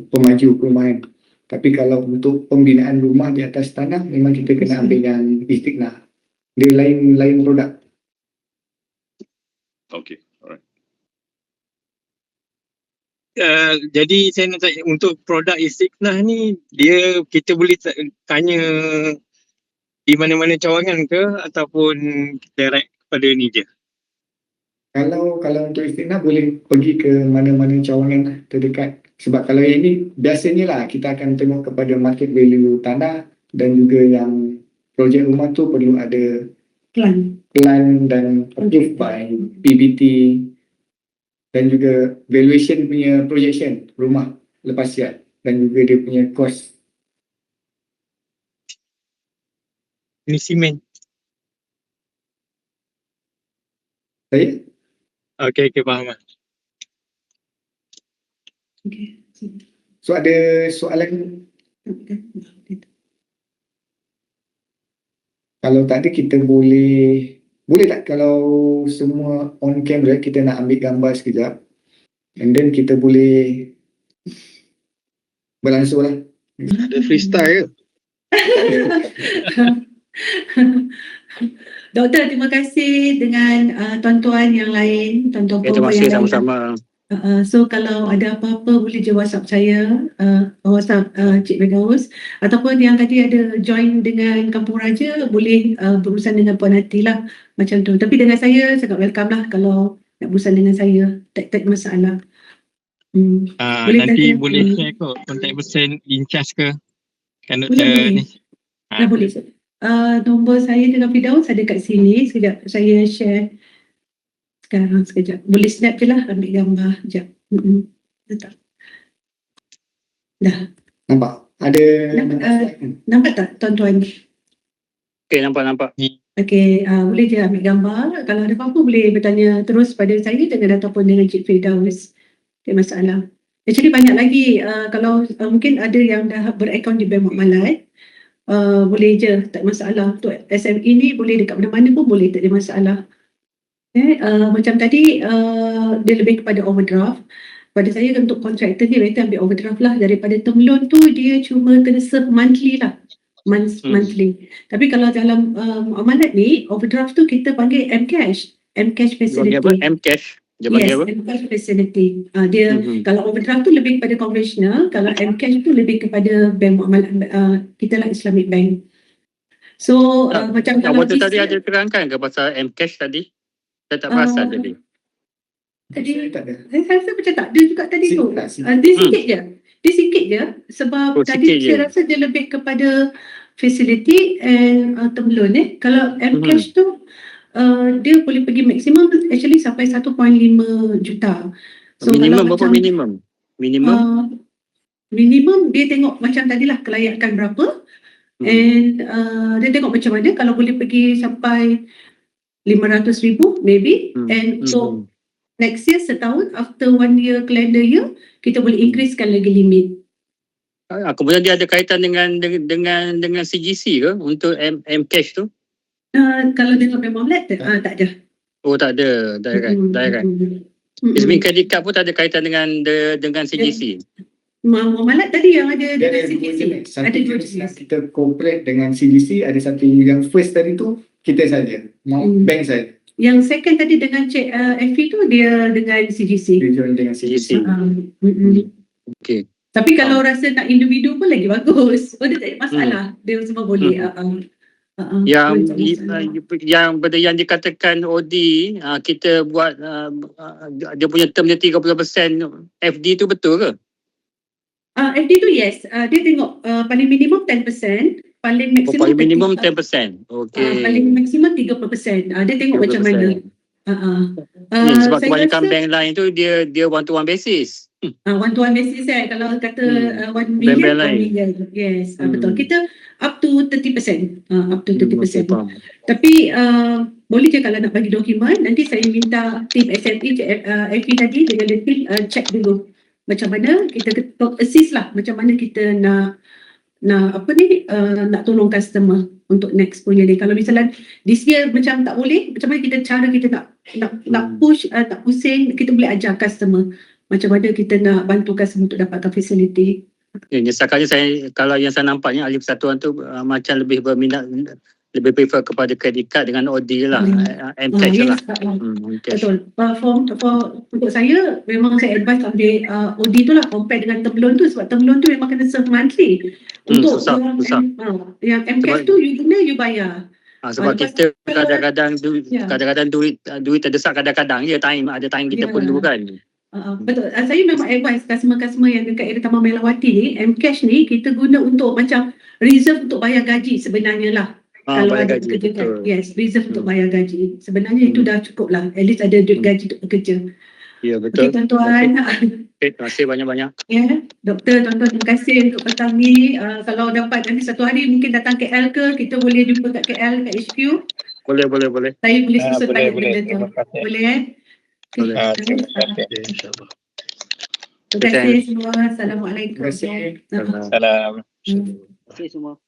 pemaju perumahan. Tapi kalau untuk pembinaan rumah di atas tanah memang kita kena ambil yang istiqnah. Dia lain produk. Okay, alright. Jadi saya nak tanya, untuk produk istiqnah ni kita boleh tanya di mana-mana cawangan ke ataupun direct pada ni je? Kalau untuk istiqnah boleh pergi ke mana-mana cawangan terdekat. Sebab kalau yang ini biasanya lah kita akan tengok kepada market value tanah dan juga yang projek rumah tu perlu ada plan dan approved by PBT dan juga valuation punya projection rumah lepas siap dan juga dia punya cost. Ini simen. Saya? Okay, faham lah. Okay. So ada soalan? Kalau tak ada kita boleh tak kalau semua on camera kita nak ambil gambar sekejap and then kita boleh berlangsung lah. Ada freestyle ke? Doktor, terima kasih dengan tuan-tuan yang lain, tuan-tuan Terima kasih sama-sama. So kalau ada apa-apa boleh je WhatsApp saya, WhatsApp Cik Firdaus, ataupun yang tadi ada join dengan Kampung Raja boleh berurusan dengan Puan Hati lah macam tu. Tapi dengan saya sangat welcome lah kalau nak berurusan dengan saya, tak masalah. Nanti boleh share kot contact person in charge ke kan doktor ni? Boleh. Nombor saya dengan Firdaus ada kat sini. Sekejap saya share sekarang sekejap. Boleh snap je lah, ambil gambar. Sekejap. Dah. Nampak? Ada nampak tak tuan-tuan? Okay, nampak. Okay, boleh je ambil gambar. Kalau ada apa-apa boleh bertanya terus pada saya ataupun dengan Cik Firdaus. Tak masalah. Actually banyak lagi. Kalau mungkin ada yang dah berakon di Bank Muamalat, boleh je, tak masalah. Untuk SME ni boleh dekat mana-mana pun boleh, tak ada masalah. Macam tadi dia lebih kepada overdraft. Pada saya untuk kontraktor ni better ambil overdraft lah daripada term loan tu dia cuma kena serve monthly lah. Monthly. Tapi kalau dalam muamalat ni overdraft tu kita panggil Mcash facility. Mcash. Yes, Mcash facility. Dia kalau overdraft tu lebih kepada konvensional, kalau Mcash tu lebih kepada bank muamalat kita lah, Islamic Bank. So macam kalau waktu tadi ada terangkan ke pasal Mcash tadi? Saya tak perasan tadi. Saya rasa macam tak ada juga tadi tu. Dia sikit je sebab tadi saya rasa dia lebih kepada facility and term loan. Kalau Mcash tu dia boleh pergi maksimum actually sampai 1.5 juta. So minimum berapa minimum? Minimum dia tengok macam tadilah kelayakan berapa and dia tengok macam mana. Kalau boleh pergi sampai 500,000 maybe and so next year setahun after 1 year calendar year kita boleh increasekan lagi limit. Kemudian dia ada kaitan dengan CGC ke untuk Mcash tu? Kalau dengan Bank Muamalat tak ada. Oh tak ada, direct. Ismi credit card pun tak ada kaitan dengan CGC. Muamalat tadi yang ada dengan CGC. Ada dua jenis. Kita cooperate dengan CGC, ada satu yang first tadi tu kita saja, bank saja. Yang second tadi dengan Cik Effie tu dia dengan CGC. Dia join dengan CGC. Okay. Tapi kalau rasa nak individu pun lagi bagus. Dia tak ada masalah. Dia semua boleh. Yang benda yang dikatakan OD, kita buat dia punya term dia 30% FD tu betul ke? FD tu yes, dia tengok paling minimum 10%, paling maksimum Paling minimum 10%. Okey. paling maksimum 30%. Dia tengok macam mana. Sebab Saya kebanyakan rasa bank lain tu dia one to one basis. one to one basis kalau kata 1 Bank-bank million, 1 lain. million. Yes, betul. Kita up to 30%. Up to 30%. Okey, faham. Tapi boleh je kalau nak bagi dokumen, nanti saya minta tim SME, FP tadi dengan tim check dulu macam mana kita assist lah, macam mana kita nak tolong customer untuk next punya ni. Kalau misalnya this year macam tak boleh, macam mana cara kita nak push, tak pusing, kita boleh ajar customer macam mana kita nak bantu customer untuk dapatkan facility. Nyesakannya kalau yang saya nampaknya ahli persatuan tu macam lebih berminat, lebih prefer kepada credit card dengan OD lah, M-Cash lah. Betul. Untuk saya, memang saya advise ambil OD tu lah, compare dengan term loan tu, sebab term loan tu memang kena serve monthly. Untuk susah. yang M-Cash tu, you guna, you bayar. Sebab kita kadang-kadang duit terdesak, kadang-kadang ada time kita perlu kan. Betul. Saya memang advise customer-customer yang dekat area Taman Melawati ni, M-Cash ni kita guna untuk macam reserve untuk bayar gaji sebenarnya lah. Kalau ada pekerja kan, yes, reserve untuk bayar gaji. Sebenarnya itu dah cukup lah. At least ada duit gaji untuk bekerja. Ya, betul. Okey, tuan-tuan. Terima kasih banyak-banyak. Ya, doktor, tuan-tuan, terima kasih untuk petang ni. Kalau dapat nanti satu hari mungkin datang KL ke, kita boleh jumpa kat KL, kat HQ. Boleh. Saya boleh susun balik benda tu. Boleh Boleh. InsyaAllah. Terima kasih semua. Assalamualaikum. Terima kasih. Salam. Terima kasih semua.